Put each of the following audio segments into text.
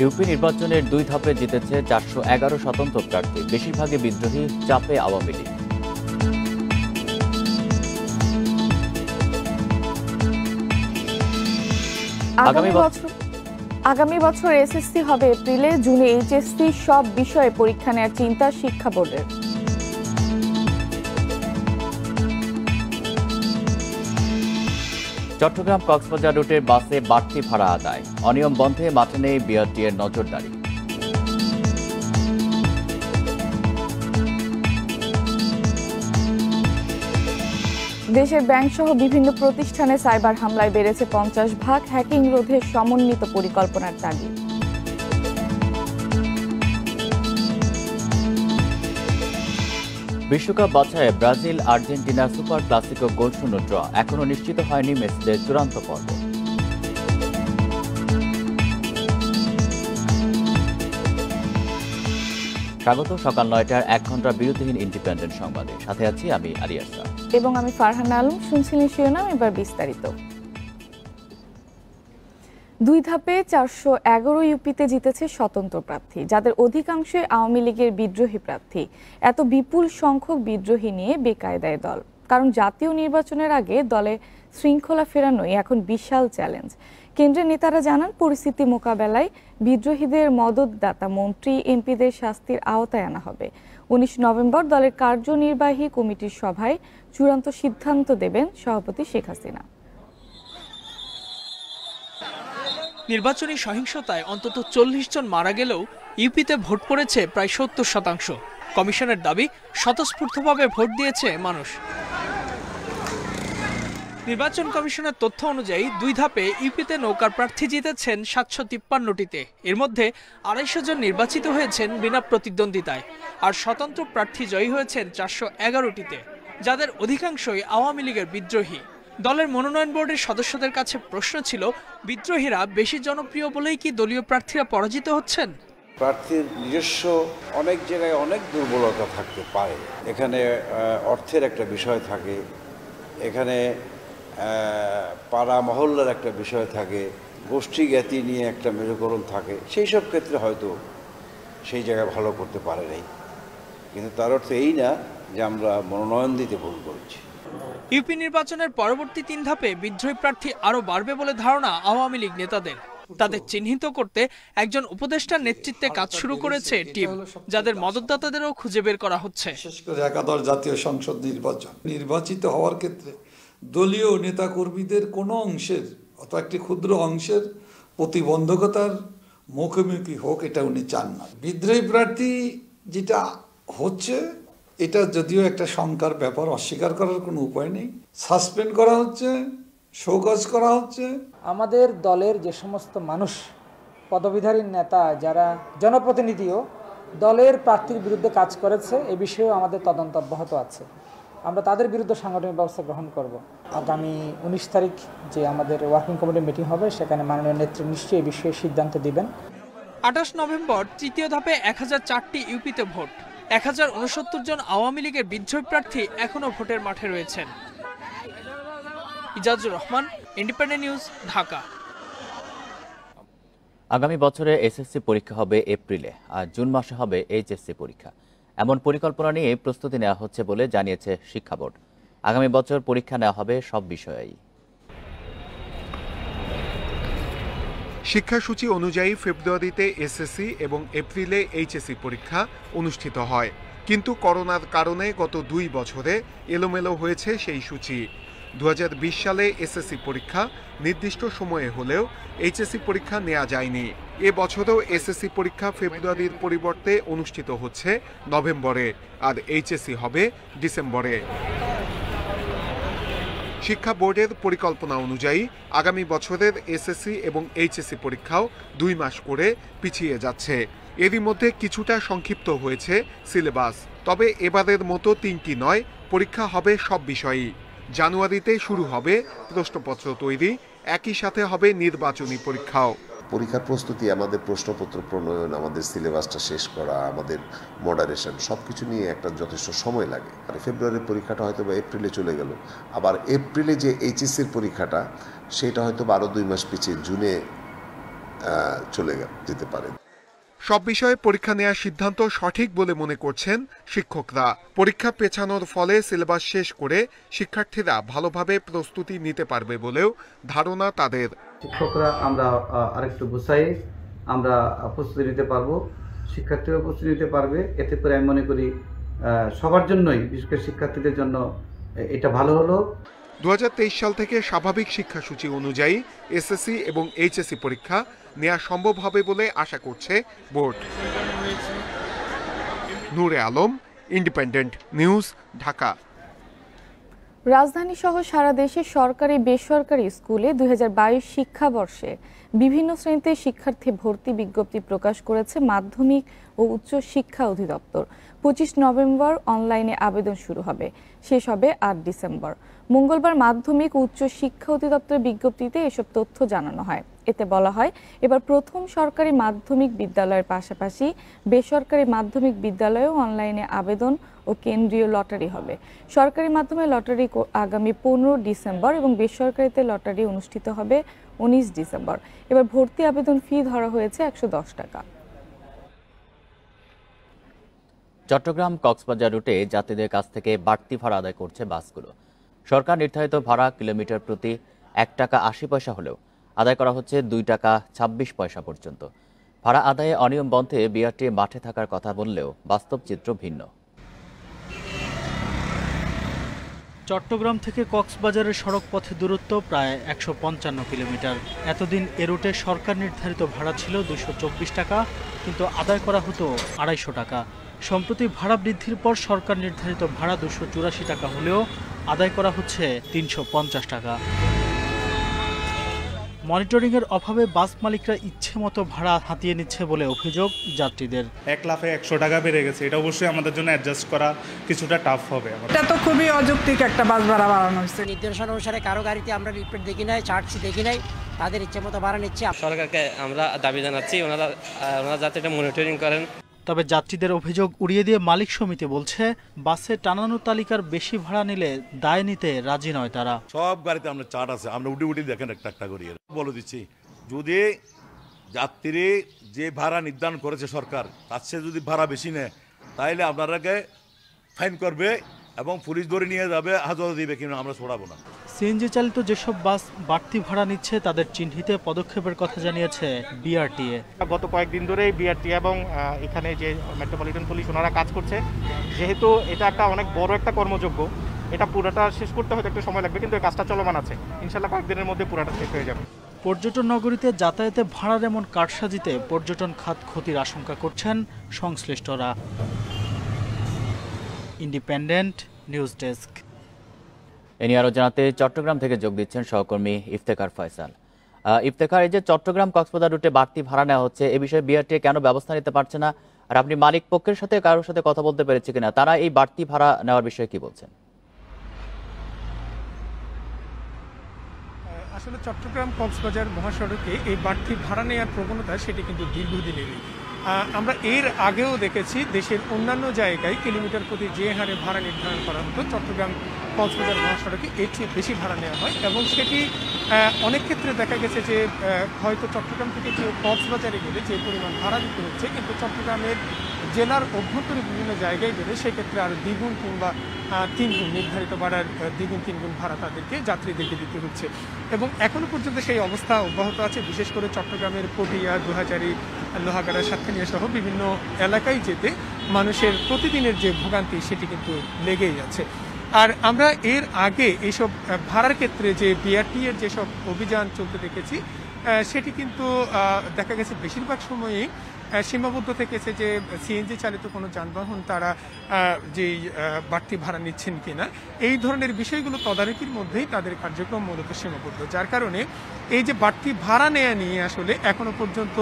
UP নির্বাচনের 2 ধাপে জিতেছে 411 স্বতন্ত্র প্রার্থী, বেশিরভাগই বিদ্রোহী, চাপে আওয়ামী লীগ। আগামী বছর এসএসসি হবে এপ্রিলে, জুনে এইচএসসি, সব বিষয়ে পরীক্ষা নেওয়ার চিন্তা শিক্ষা বোর্ডের। চট্টগ্রাম কক্সবাজার রুটের বাসে বাড়তি ভাড়া আদায়, অনিয়ম বন্ধে মাঠে নেই বিআরটি এর নজরদারি। দেশের ব্যাংক সহ বিভিন্ন প্রতিষ্ঠানে সাইবার হামলায় বেড়েছে 50 ভাগ, হ্যাকিং রোধে সমন্বিত পরিকল্পনার তাগিদ। বিশ্বকাপ বাছাইয়ে ব্রাজিল আর্জেন্টিনা সুপার ক্লাসিকো গোলশূন্য ড্র, এখনো নিশ্চিত হয়নি মেসিদের চূড়ান্ত পর্ব। স্বাগত সকাল 9টার 1 ঘন্টার বিরতিহীন ইন্ডিপেন্ডেন্ট সংবাদে, সাথে আছি আমি আরিয়াসা এবং আমি ফারহানা আলম। শুনছিলেন শিরোনাম, এবার বিস্তারিত। 2 ধাপে 411 ইউপিতে জিতেছে স্বতন্ত্র প্রার্থী, যাদের অধিকাংশই আওয়ামী লীগের বিদ্রোহী প্রার্থী। এত বিপুল সংখ্যক বিদ্রোহী নিয়ে বেকায়দায় দল, কারণ জাতীয় নির্বাচনের আগে দলে শৃঙ্খলা ফেরানোই এখন বিশাল চ্যালেঞ্জ। কেন্দ্রের নেতারা জানান, পরিস্থিতি মোকাবেলায় বিদ্রোহীদের মদতদাতা মন্ত্রী, এমপিদের শাস্তির আওতায় আনা হবে। 19 নভেম্বর দলের কার্যনির্বাহী কমিটির সভায় চূড়ান্ত সিদ্ধান্ত দেবেন সভাপতি শেখ হাসিনা। নির্বাচনী সহিংসতায় অন্তত 40 জন মারা গেলেও ইউপিতে ভোট পড়েছে প্রায় 70%। কমিশনের দাবি, স্বতঃস্ফূর্তভাবে ভোট দিয়েছে মানুষ। নির্বাচন কমিশনের তথ্য অনুযায়ী 2 ধাপে ইউপিতে নৌকার প্রার্থী জিতেছেন 753টিতে। এর মধ্যে 250 জন নির্বাচিত হয়েছেন বিনা প্রতিদ্বন্দ্বিতায়, আর স্বতন্ত্র প্রার্থী জয়ী হয়েছেন 411টিতে, যাদের অধিকাংশই আওয়ামী লীগের বিদ্রোহী। দলের মনোনয়ন বোর্ডের সদস্যদের কাছে প্রশ্ন ছিল, বিদ্রোহীরা বেশি জনপ্রিয় বলেই কি দলীয় প্রার্থীরা পরাজিত হচ্ছেন? প্রার্থীর নিজস্ব অনেক জায়গায় অনেক দুর্বলতা থাকতে পারে। এখানে অর্থের একটা বিষয় থাকে, এখানে পাড়া মহল্লার একটা বিষয় থাকে, গোষ্ঠী জ্ঞাতি নিয়ে একটা মেরুকরণ থাকে। সেই সব ক্ষেত্রে হয়তো সেই জায়গায় ভালো করতে পারে নাই, কিন্তু তার অর্থ এই না যে আমরা মনোনয়ন দিতে ভুল করেছি। ইউপি নির্বাচনের পরবর্তী 3 ধাপে বিদ্রোহী প্রার্থী আরও বাড়বে বলে ধারণা আওয়ামী লীগ নেতাদের। তাদের চিহ্নিত করতে একজন উপদেষ্টার নেতৃত্বে কাজ শুরু করেছে টিম, যাদের মদতদাতাদেরও খুঁজে বের করা হচ্ছে। বিশেষ করে একাদশ জাতীয় সংসদ নির্বাচিত হওয়ার ক্ষেত্রে দলীয় নেতাকর্মীদের কোনো অংশের অথবা একটি ক্ষুদ্র অংশের প্রতিবন্ধকতার মুখোমুখি হোক, এটা উনি চান না। বিদ্রোহী প্রার্থী যেটা হচ্ছে, এটা যদিও একটা শঙ্কার ব্যাপার, অস্বীকার করার কোনো উপায় নেই। সাসপেন্ড করা হচ্ছে, শোকজ করা হচ্ছে। আমাদের দলের যে সমস্ত মানুষ, পদবিধারী নেতা, যারা জনপ্রতিনিধিও দলের প্রার্থীর বিরুদ্ধে কাজ করেছে, এ বিষয়েও আমাদের তদন্ত অব্যাহত আছে। আমরা তাদের বিরুদ্ধে সাংগঠনিক ব্যবস্থা গ্রহণ করব। আগামী 19 তারিখ যে আমাদের ওয়ার্কিং কমিটির মিটিং হবে, সেখানে মাননীয় নেত্রী নিশ্চয়ই এই বিষয়ে সিদ্ধান্ত দিবেন। 28 নভেম্বর তৃতীয় ধাপে 1004টি ইউপিতে ভোট। 1069 জন আওয়ামী লীগের বিদ্রোহী প্রার্থী এখনো ভোটের মাঠে রয়েছেন। Ijazur Rahman, independent news, Dhaka. আগামী বছরে এসএসসি পরীক্ষা হবে এপ্রিলে, আর জুন মাসে হবে এইচএসসি পরীক্ষা। এমন পরিকল্পনা নিয়ে প্রস্তুতি নেওয়া হচ্ছে বলে জানিয়েছে শিক্ষা বোর্ড। আগামী বছর পরীক্ষা নেওয়া হবে সব বিষয়েই। শিক্ষাসূচি অনুযায়ী ফেব্রুয়ারিতে এসএসসি এবং এপ্রিলে এইচএসসি পরীক্ষা অনুষ্ঠিত হয়, কিন্তু করোনার কারণে গত 2 বছরে এলোমেলো হয়েছে সেই সূচি। 2020 সালে এসএসসি পরীক্ষা নির্দিষ্ট সময়ে হলেও এইচএসসি পরীক্ষা নেওয়া যায়নি। এবছরও এসএসসি পরীক্ষা ফেব্রুয়ারির পরিবর্তে অনুষ্ঠিত হচ্ছে নভেম্বরে, আর এইচএসসি হবে ডিসেম্বরে। শিক্ষা বোর্ডের পরিকল্পনা অনুযায়ী আগামী বছরের এসএসসি এবং এইচএসসি পরীক্ষাও 2 মাস করে পিছিয়ে যাচ্ছে। এরই মধ্যে কিছুটা সংক্ষিপ্ত হয়েছে সিলেবাস। তবে এবারের মতো 3টি নয়, পরীক্ষা হবে সব বিষয়েই। জানুয়ারিতে শুরু হবে প্রশ্নপত্র তৈরি, একই সাথে হবে নির্বাচনী পরীক্ষাও। পরীক্ষার প্রস্তুতি, আমাদের প্রশ্নপত্র প্রণয়ন, আমাদের সিলেবাসটা শেষ করা, আমাদের মডারেশন, সব কিছু নিয়ে একটা যথেষ্ট সময় লাগে। আর ফেব্রুয়ারির পরীক্ষাটা হয়তো বা এপ্রিলে চলে গেল, আবার এপ্রিলে যে এইচএসসির পরীক্ষাটা, সেটা হয়তো 2 মাস পিছিয়ে জুনে চলে যেতে পারে। সব বিষয়ে পরীক্ষা নেওয়ার সিদ্ধান্ত সঠিক বলে মনে করছেন শিক্ষকরা। পরীক্ষা পেছানোর ফলে সিলেবাস শেষ করে শিক্ষার্থীরা ভালোভাবে প্রস্তুতি নিতে পারবে বলেও ধারণা তাদের। শিক্ষকরা আমরা আরেকটু গুছাই আমরা প্রস্তুতি নিতে পারবো, শিক্ষার্থীরা প্রস্তুতি নিতে পারবে। এতে করে আমি মনে করি সবার জন্যই, বিশেষ করে শিক্ষার্থীদের জন্য এটা ভালো হলো। 2023 সাল থেকে স্বাভাবিক শিক্ষাসূচি অনুযায়ী এসএসসি এবং এইচএসসি পরীক্ষা নেওয়া সম্ভব হবে বলে আশা করছে বোর্ড। নূরে আলম, ইন্ডিপেন্ডেন্ট নিউজ, ঢাকা। রাজধানী সহ সারা দেশে সরকারি বেসরকারি স্কুলে 2022 শিক্ষাবর্ষে বিভিন্ন শ্রেণীতে শিক্ষার্থী ভর্তি বিজ্ঞপ্তি প্রকাশ করেছে মাধ্যমিক ও উচ্চ শিক্ষা অধিদপ্তর। 25 নভেম্বর অনলাইনে আবেদন শুরু হবে, শেষ হবে 8 ডিসেম্বর। মঙ্গলবার মাধ্যমিক ও উচ্চ শিক্ষা অধিদপ্তরের বিজ্ঞপ্তিতে এসব তথ্য জানানো হয়। এতে বলা হয়, এবার প্রথম সরকারি মাধ্যমিক বিদ্যালয়ের পাশাপাশি বেসরকারি মাধ্যমিক বিদ্যালয়েও অনলাইনে আবেদন ও কেন্দ্রীয় লটারি হবে। সরকারি মাধ্যমে লটারি আগামী 15 ডিসেম্বর এবং বেসরকারিতে লটারি অনুষ্ঠিত হবে 19 ডিসেম্বর। এবার ভর্তি আবেদন ফি ধরা হয়েছে 110 টাকা। চট্টগ্রাম কক্সবাজার রুটে যাত্রীদের কাছ থেকে বাড়তি ভাড়া আদায় করছে বাসগুলো। সরকার নির্ধারিত ভাড়া কিলোমিটার প্রতি 1 টাকা 80 পয়সা হলেও আদায় করা হচ্ছে 2 টাকা 26 পয়সা পর্যন্ত। ভাড়া আদায়ে অনিয়ম বন্ধে বিআরটি মাঠে থাকার কথা বললেও বাস্তব চিত্র ভিন্ন। চট্টগ্রাম থেকে কক্সবাজারের সড়ক পথে দূরত্ব প্রায় 155 কিলোমিটার। এতদিন এ রুটে সরকার নির্ধারিত ভাড়া ছিল 224 টাকা, কিন্তু আদায় করা হতো 250 টাকা। সম্প্রতি ভাড়া বৃদ্ধির পর সরকার নির্ধারিত ভাড়া 284 টাকা হলেও আদায় করা হচ্ছে 350 টাকা। মনিটরিংয়ের অভাবে বাস মালিকরা ইচ্ছে মতো ভাড়া হাতিয়ে নিচ্ছে বলে অভিযোগ যাত্রীদের। 1 লাফে 100 টাকা বেড়ে গেছে, এটা অবশ্যই আমাদের জন্য অ্যাডজাস্ট করা কিছুটা টাফ হবে। এটা তো খুবই অযৌক্তিক একটা বাস ভাড়া বাড়ানো হয়েছে। নির্দেশনা অনুসারে কারো গাড়িতে আমরা রিপোর্ট দেখি নাই, চার্জশিট দেখি নাই, তাদের ইচ্ছে মতো ভাড়া নিচ্ছে। সরকারকে আমরা দাবি জানাচ্ছি ওনারা যাতে এটা মনিটরিং করেন। তবে যাত্রীদের অভিযোগ উড়িয়ে দিয়ে মালিক সমিতি বলছে, বাসে টানানো তালিকার বেশি ভাড়া নিলে দায় নিতে রাজি নয় তারা। সব গাড়িতে আমরা চার্ট আছে, আমরা উঠে দেখেন একটা করি বলে দিচ্ছি। যদি যাত্রী যে ভাড়া নির্ধারণ করেছে সরকার, তার চেয়ে যদি ভাড়া বেশি নেয় তাহলে আপনারাকে ফাইন করবে এবং পুলিশ ধরে নিয়ে যাবে, হাজত দিবে, কিন্তু আমরা ছড়াবো না। সিএনজি চালিত যেসব বাস বাড়তি ভাড়া নিচ্ছে তাদের চিহ্নিতে পদক্ষেপের কথা জানিয়েছে বিআরটিএ। গত কয়েকদিন ধরেই বিআরটি এবং এখানে যে মেট্রোপলিটন পুলিশ ওনারা কাজ করছে। যেহেতু এটা একটা অনেক বড় একটা কর্মযোগ্য, এটা পুরোটা শেষ করতে হয়তো একটু সময় লাগবে, কিন্তু এই কাজটা চলমান আছে। ইনশাল্লাহ কয়েকদিনের মধ্যে পুরোটা শেষ হয়ে যাবে। পর্যটন নগরীতে যাতায়াতে ভাড়ার এমন কারসাজিতে পর্যটন খাত ক্ষতির আশঙ্কা করছেন সংশ্লিষ্টরা। Independent news desk. এ নিয়ে আরও জানাতে চট্টগ্রাম থেকে যোগ দিচ্ছেন সহকর্মী ইফতেখার ফয়সাল। ইফতেখার, এই যে চট্টগ্রাম কক্সবাজার রুটে বাড়তি ভাড়া নেওয়া হচ্ছে, এ বিষয়ে বিআরটিএ কেন ব্যবস্থা নিতে পারছে না? আর আপনি মালিক পক্ষের সাথে কারোর সাথে কথা বলতে পেরেছে কিনা, তারা এই বাড়তি ভাড়া নেওয়ার বিষয়ে কি বলছেন? আসলে চট্টগ্রাম কক্সবাজার মহাসড়কে এই বাড়তি ভাড়া নেওয়ার প্রবণতা সেটি কিন্তু দীর্ঘদিনেরই। আমরা এর আগেও দেখেছি দেশের অন্যান্য জায়গায় কিলোমিটার প্রতি যে হারে ভাড়া নির্ধারণ করা হতো, চট্টগ্রাম কক্সবাজার মহাসড়কে এর চেয়ে বেশি ভাড়া নেওয়া হয় এবং সেটি অনেক ক্ষেত্রে দেখা গেছে যে হয়তো চট্টগ্রাম থেকে কেউ কক্সবাজারে গেলে যে পরিমাণ ভাড়া দিতে হচ্ছে, কিন্তু চট্টগ্রামের জেলার অভ্যন্তরে বিভিন্ন জায়গায় গেলে সেক্ষেত্রে আরও দ্বিগুণ কিংবা 3 গুণ নির্ধারিত ভাড়ার 2 গুণ 3 গুণ ভাড়া তাদেরকে যাত্রীদেরকে দিতে হচ্ছে এবং এখনও পর্যন্ত সেই অবস্থা অব্যাহত আছে। বিশেষ করে চট্টগ্রামের পটিয়া, দুহাজারি, লোহাগাড়া, সাতখানিয়া সহ বিভিন্ন এলাকায় যেতে মানুষের প্রতিদিনের যে ভোগান্তি সেটি কিন্তু লেগেই আছে। আর আমরা এর আগে এইসব ভাড়ার ক্ষেত্রে যে বিআরটিএর যেসব অভিযান চলতে দেখেছি, সেটি কিন্তু দেখা গেছে বেশিরভাগ সময়ই সীমাবদ্ধ থেকেছে যে সিএনজি চালিত কোনো যানবাহন তারা যেই বাড়তি ভাড়া নিচ্ছেন কিনা, এই ধরনের বিষয়গুলো তদারকির মধ্যেই তাদের কার্যক্রম মূলত সীমাবদ্ধ। যার কারণে এই যে বাড়তি ভাড়া নেওয়া নিয়ে আসলে এখনো পর্যন্ত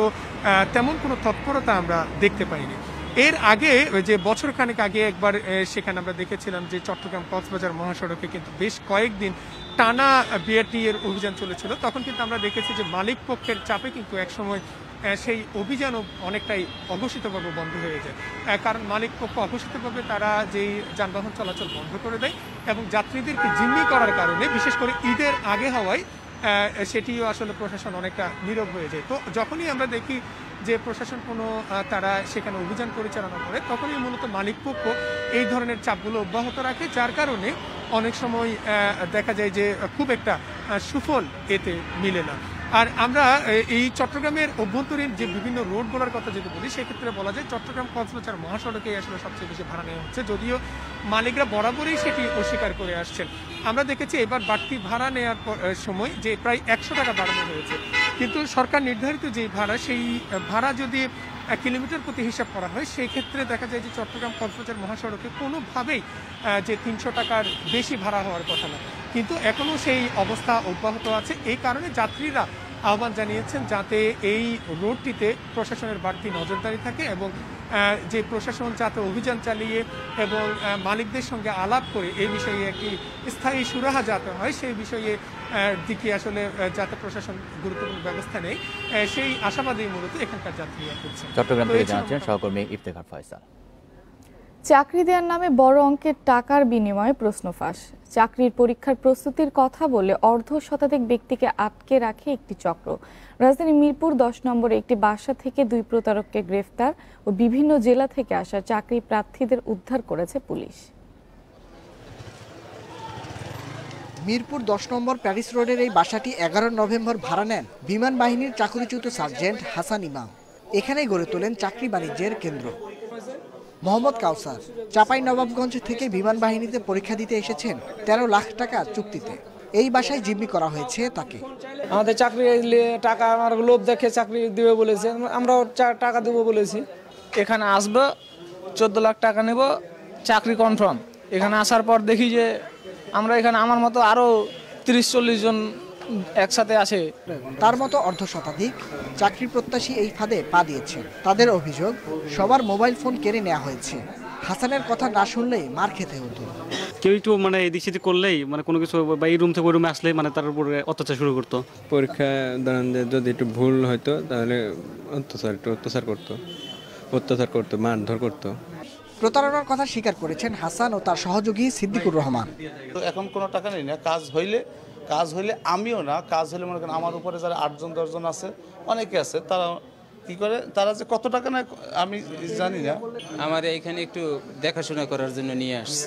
তেমন কোনো তৎপরতা আমরা দেখতে পাইনি। এর আগে যে বছরখানেক আগে একবার সেখানে আমরা দেখেছিলাম যে চট্টগ্রাম কক্সবাজার মহাসড়কে কিন্তু বেশ কয়েকদিন টানা বিআরটিএর অভিযান চলেছিল। তখন কিন্তু আমরা দেখেছি যে মালিক পক্ষের চাপে কিন্তু একসময় সেই অভিযানও অনেকটাই অঘোষিতভাবে বন্ধ হয়ে যায়, কারণ মালিক পক্ষ অঘোষিতভাবে তারা যেই যানবাহন চলাচল বন্ধ করে দেয় এবং যাত্রীদেরকে জিম্মি করার কারণে, বিশেষ করে ঈদের আগে হওয়ায় সেটিও আসলে প্রশাসন অনেকটা নীরব হয়ে যায়। তো যখনই আমরা দেখি যে প্রশাসন কোনো তারা সেখানে অভিযান পরিচালনা করে, তখনই মূলত মালিকপক্ষ এই ধরনের চাপগুলো অব্যাহত রাখে, যার কারণে অনেক সময় দেখা যায় যে খুব একটা সুফল এতে মিলে না। আর আমরা এই চট্টগ্রামের অভ্যন্তরীণ যে বিভিন্ন রোডগুলোর কথা যদি বলি, সেক্ষেত্রে বলা যায় চট্টগ্রাম কক্সবাজার মহাসড়কে আসলে সবচেয়ে বেশি ভাড়া নেওয়া হচ্ছে, যদিও মালিকরা বরাবরই সেটি অস্বীকার করে আসছেন। আমরা দেখেছি এবার বাড়তি ভাড়া নেওয়ার সময় যে প্রায় 100 টাকা বাড়ানো হয়েছে, কিন্তু সরকার নির্ধারিত যে ভাড়া, সেই ভাড়া যদি কিলোমিটার প্রতি হিসাব করা হয়, সেই ক্ষেত্রে দেখা যায় যে চট্টগ্রাম কক্সবাজার মহাসড়কে কোনোভাবেই যে 300 টাকার বেশি ভাড়া হওয়ার কথা না, কিন্তু এখনও সেই অবস্থা অব্যাহত আছে। এই কারণে যাত্রীরা আহ্বান জানিয়েছেন যাতে এই রোডটিতে প্রশাসনের বাড়তি নজরদারি থাকে এবং যে প্রশাসন যাতে অভিযান চালিয়ে এবং মালিকদের সঙ্গে আলাপ করে এই বিষয়ে একটি স্থায়ী সুরাহা যাতে হয়, সেই বিষয়ে দিকে আসলে যাতে প্রশাসন গুরুত্বপূর্ণ ব্যবস্থা নেয়, সেই আশাবাদী মূলত এখানকার যাত্রীরা করছেন। চট্টগ্রাম থেকে জানাচ্ছেন সহকর্মী ইফতেখার ফয়সাল। চাকরি দেওয়ার নামে বড় অঙ্কের টাকার বিনিময়ে প্রশ্ন ফাঁস। চাকরির পরীক্ষার প্রস্তুতির কথা বলে অর্ধ শতাধিক ব্যক্তিকে আটকে রাখে একটি চক্র। রাজধানী মিরপুর 10 নম্বরে একটি বাসা থেকে 2 প্রতারককে গ্রেফতার ও বিভিন্ন জেলা থেকে আসা চাকরি প্রার্থীদের উদ্ধার করেছে পুলিশ। মিরপুর 10 নম্বর প্যারিস রোডের এই বাসাটি 11 নভেম্বর ভাড়া নেন বিমান বাহিনীর চাকরিচ্যুত সার্জেন্ট হাসান ইমাম। এখানেই গড়ে তোলেন চাকরি বাণিজ্যের কেন্দ্র। মোহাম্মদ কাউসার চাঁপাইনবাবগঞ্জ থেকে বিমান বাহিনীতে পরীক্ষা দিতে এসেছেন 13 লাখ টাকা চুক্তিতে। এই বাসায় জিম্মি করা হয়েছে তাকে। আমাদের চাকরি টাকা আমার লোভ দেখে চাকরি দিবে বলেছে, আমরাও টাকা দেবো বলেছি। এখানে আসবো, 14 লাখ টাকা নেব, চাকরি কনফার্ম। এখানে আসার পর দেখি যে আমরা এখানে আমার মতো আরও 30-40 জন একসাথে আসে। তার মতো অর্ধ শতাধিক চাকরি প্রত্যাশী এই ফাঁদে পা দিয়েছে। তাদের অভিযোগ সবার মোবাইল ফোন কেড়ে নেওয়া হয়েছে। হাসানের কথা না শুনলেই মার খেতে হতো। কেউ একটু এদিক সেদিক করলেই কোনো কিছু বা এই রুম থেকে ওই রুমে আসলে তার উপরে অত্যাচার শুরু করতো। পরীক্ষা ধরেন যদি একটু ভুল হয়তো তাহলে অত্যাচার করতো, মারধর করতো। প্রতারণার কথা স্বীকার করেছেন হাসান ও তার সহযোগী সিদ্দিকুর রহমান। এখন কোনো টাকা নেই না, কাজ হইলে আমিও না, কাজ হলে মনে করেন আমার উপরে যারা 8-10 জন আছে, অনেকে আছে, তারা কি করে, তারা যে কত টাকা নেয় আমি জানি না। আমার এখানে একটু দেখাশোনা করার জন্য নিয়ে আসছে।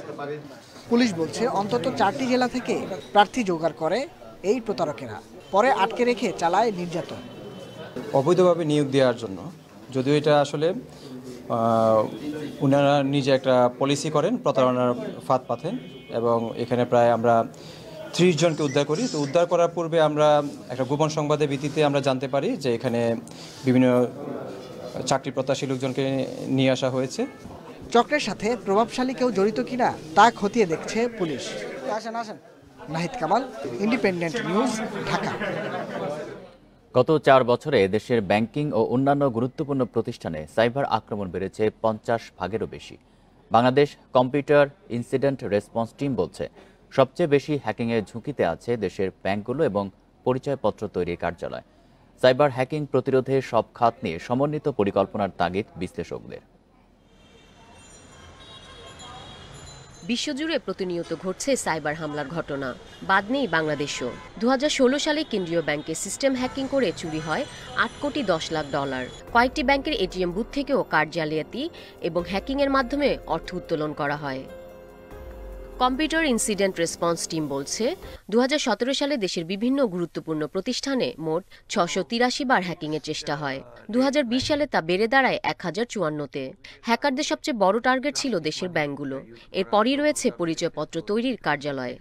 পুলিশ বলছে অন্তত 4টি জেলা থেকে প্রার্থী জোগাড় করে এই প্রতারকেরা, পরে আটকে রেখে চালায় নির্যাতন। অবৈধভাবে নিয়োগ দেওয়ার জন্য, যদিও এটা আসলে ওনারা নিজে একটা পলিসি করেন, প্রতারণার ফাঁদ পাতেন এবং এখানে প্রায় আমরা 30 জনকে উদ্ধার করি। তো উদ্ধার করার পূর্বে আমরা একটা গোপন সংবাদের ভিত্তিতে আমরা জানতে পারি যে এখানে বিভিন্ন চাকরি প্রত্যাশী লোকজনকে নিয়ে আসা হয়েছে। চক্রের সাথে প্রভাবশালী কেউ জড়িত কিনা তা খতিয়ে দেখছে police. Nahid Kamal, independent news, Dhaka. গত 4 বছরে দেশের ব্যাংকিং ও অন্যান্য গুরুত্বপূর্ণ প্রতিষ্ঠানে সাইবার আক্রমণ বেড়েছে 50 ভাগেরও বেশি। Bangladesh computer incident response team বলছে সবচেয়ে বেশি হ্যাকিংয়ের ঝুঁকিতে আছে দেশের ব্যাংকগুলো এবং পরিচয়পত্র তৈরির কার্যালয়। সাইবার হ্যাকিং প্রতিরোধে সব খাত নিয়ে সমন্বিত পরিকল্পনার তাগিদ বিশ্লেষকদের। বিশ্বজুড়ে প্রতিনিয়ত ঘটছে সাইবার হামলার ঘটনা, বাদ নেই বাংলাদেশও। 2016 সালে কেন্দ্রীয় ব্যাংকে সিস্টেম হ্যাকিং করে চুরি হয় $8,10,00,000। কয়েকটি ব্যাংকের এটিএম বুথ থেকেও কার্ড জালিয়াতি এবং হ্যাকিংয়ের মাধ্যমে অর্থ উত্তোলন করা হয়। কম্পিউটার ইনসিডেন্ট রেসপন্স টিম বলছে 2017 সালে দেশের বিভিন্ন গুরুত্বপূর্ণ প্রতিষ্ঠানে মোট 683 বার হ্যাকিংয়ের চেষ্টা হয়। 2020 সালে তা বেড়ে দাঁড়ায় 1054-তে। হ্যাকারদের সবচেয়ে বড় টার্গেট ছিল দেশের ব্যাংকগুলো, এরপরই রয়েছে পরিচয়পত্র তৈরির কার্যালয়।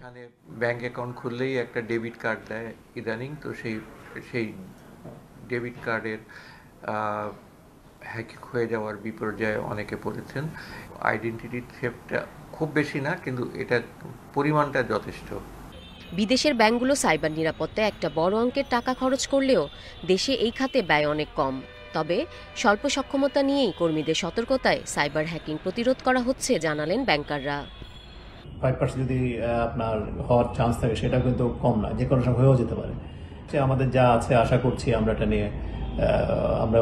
ব্যাংক অ্যাকাউন্ট খুললেই একটা ডেবিট কার্ড দেয় ইদানিং, তো সেই ডেবিট কার্ডের হ্যাকিং হয়ে যাওয়ার বিপর্যয়ে অনেকে পড়েছেন। আইডেন্টিটি থেফটটা খুব বেশি না, কিন্তু এটা পরিমাণটা যথেষ্ট। বিদেশের ব্যাংকগুলো সাইবার নিরাপত্তায় একটা বড় অঙ্কের টাকা খরচ করলেও দেশে এই খাতে ব্যয় অনেক কম। তবে স্বল্প সক্ষমতা নিয়েই কর্মীদের সতর্কতায় সাইবার হ্যাকিং প্রতিরোধ করা হচ্ছে জানালেন ব্যাংকাররা। 5% যদি আপনার হওয়ার চান্স থাকে সেটা কিন্তু কম না, যে কোনো সময় হয়েও যেতে পারে। আমাদের যা আছে আশা করছি আমরা এটা নিয়ে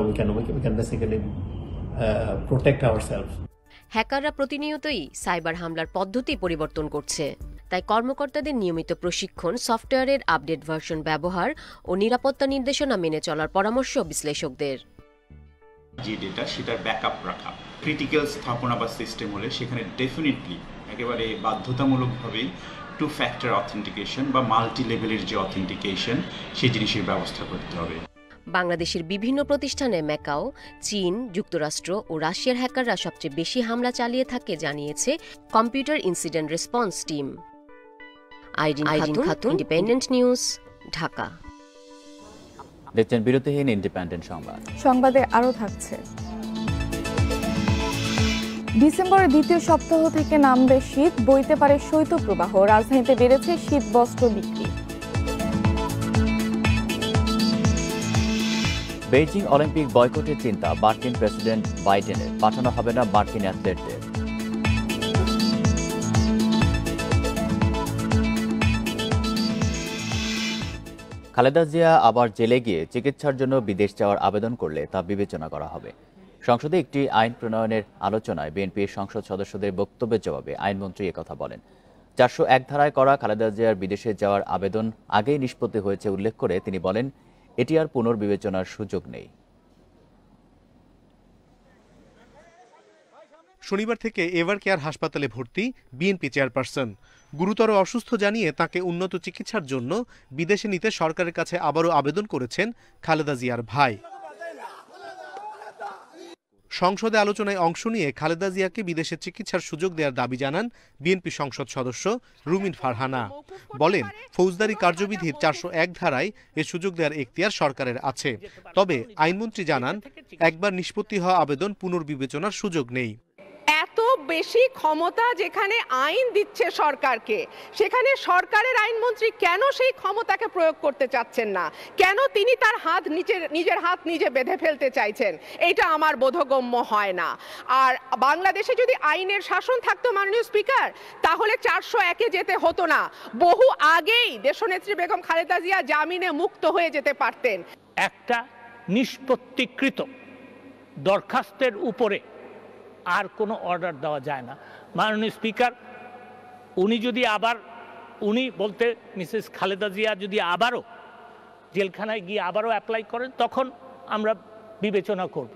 we can basically protect ourselves. হ্যাকাররা প্রতিনিয়তই সাইবার হামলার পদ্ধতি পরিবর্তন করছে। তাই কর্মকর্তাদের নিয়মিত প্রশিক্ষণ, সফটওয়্যারের আপডেট ভার্সন ব্যবহার ও নিরাপত্তা নির্দেশনা মেনে চলার পরামর্শ বিশ্লেষকদের। যে ডেটা সেটার ব্যাকআপ রাখা, ক্রিটিক্যাল স্থাপনা বা সিস্টেম হলে সেখানে ডেফিনেটলি একেবারে বাধ্যতামূলকভাবেই 2 ফ্যাক্টর অথেন্টিকেশন বা মাল্টি লেভেলের যে অথেন্টিকেশন সেই জিনিসের ব্যবস্থা করতে হবে। বাংলাদেশের বিভিন্ন প্রতিষ্ঠানে ম্যাকাও, চীন, যুক্তরাষ্ট্র ও রাশিয়ার হ্যাকাররা সবচেয়ে বেশি হামলা চালিয়ে থাকে জানিয়েছে computer incident response team. Irin Khatun, independent news, Dhaka. দেখছেন বিরতিহীন ইন্ডিপেন্ডেন্ট সংবাদ। সংবাদে আরও থাকছে, ডিসেম্বরের দ্বিতীয় সপ্তাহ থেকে নামবে শীত, বইতে পারে শৈত্যপ্রবাহ, রাজধানীতে বেড়েছে শীত বস্ত্র বিক্রি। বেইজিং অলিম্পিক বয়কটের চিন্তা মার্কিন প্রেসিডেন্ট বাইডেনের, পাঠানো হবে না মার্কিন অ্যাথলেটদের। খালেদা জিয়া আবার জেলে গিয়ে চিকিৎসার জন্য বিদেশ যাওয়ার আবেদন করলে তা বিবেচনা করা হবে। সংসদে একটি আইন প্রণয়নের আলোচনায় বিএনপির সংসদ সদস্যদের বক্তব্যের জবাবে আইনমন্ত্রী একথা বলেন। 401 ধারায় করা খালেদা জিয়ার বিদেশে যাওয়ার আবেদন আগেই নিষ্পত্তি হয়েছে উল্লেখ করে তিনি বলেন, এটি আর পুনর্বিবেচনার সুযোগ নেই। শনিবার থেকে এভার কেয়ার হাসপাতালে ভর্তি বিএনপি চেয়ারপারসন। গুরুতর অসুস্থ জানিয়ে তাকে উন্নত চিকিৎসার জন্য বিদেশে নিতে সরকারের কাছে আবারও আবেদন করেছেন খালেদা জিয়ার ভাই। সংসদে আলোচনায় অংশ নিয়ে খালেদা জিয়াকে বিদেশে চিকিৎসার সুযোগ দেওয়ার দাবি জানান বিএনপি সংসদ সদস্য রুমিন ফারহানা। বলেন, ফৌজদারি কার্যবিধির 401 ধারায় এ সুযোগ দেওয়ার এখতিয়ার সরকারের আছে। তবে আইনমন্ত্রী জানান, একবার নিষ্পত্তি হওয়া আবেদন পুনর্বিবেচনার সুযোগ নেই। এত বেশি ক্ষমতা যেখানে আইন দিচ্ছে সরকারকে, সেখানে সরকারের আইনমন্ত্রী কেন সেই ক্ষমতাকে প্রয়োগ করতে চাচ্ছেন না? কেন তিনি তার হাত নিজের হাত নিজে বেঁধে ফেলতে চাইছেন? এটা আমার বোধগম্য হয় না। আর বাংলাদেশে যদি আইনের শাসন থাকতো মাননীয় স্পিকার, তাহলে 401-এ যেতে হতো না। বহু আগেই দেশনেত্রী বেগম খালেদা জিয়া জামিনে মুক্ত হয়ে যেতে পারতেন। একটা নিষ্পত্তিকৃত দরখাস্তের উপরে আর কোনো অর্ডার দেওয়া যায় না। মাননীয় স্পিকার, উনি বলতে মিসেস খালেদা জিয়া যদি আবারও জেলখানায় গিয়ে আবারও অ্যাপ্লাই করেন, তখন আমরা বিবেচনা করব।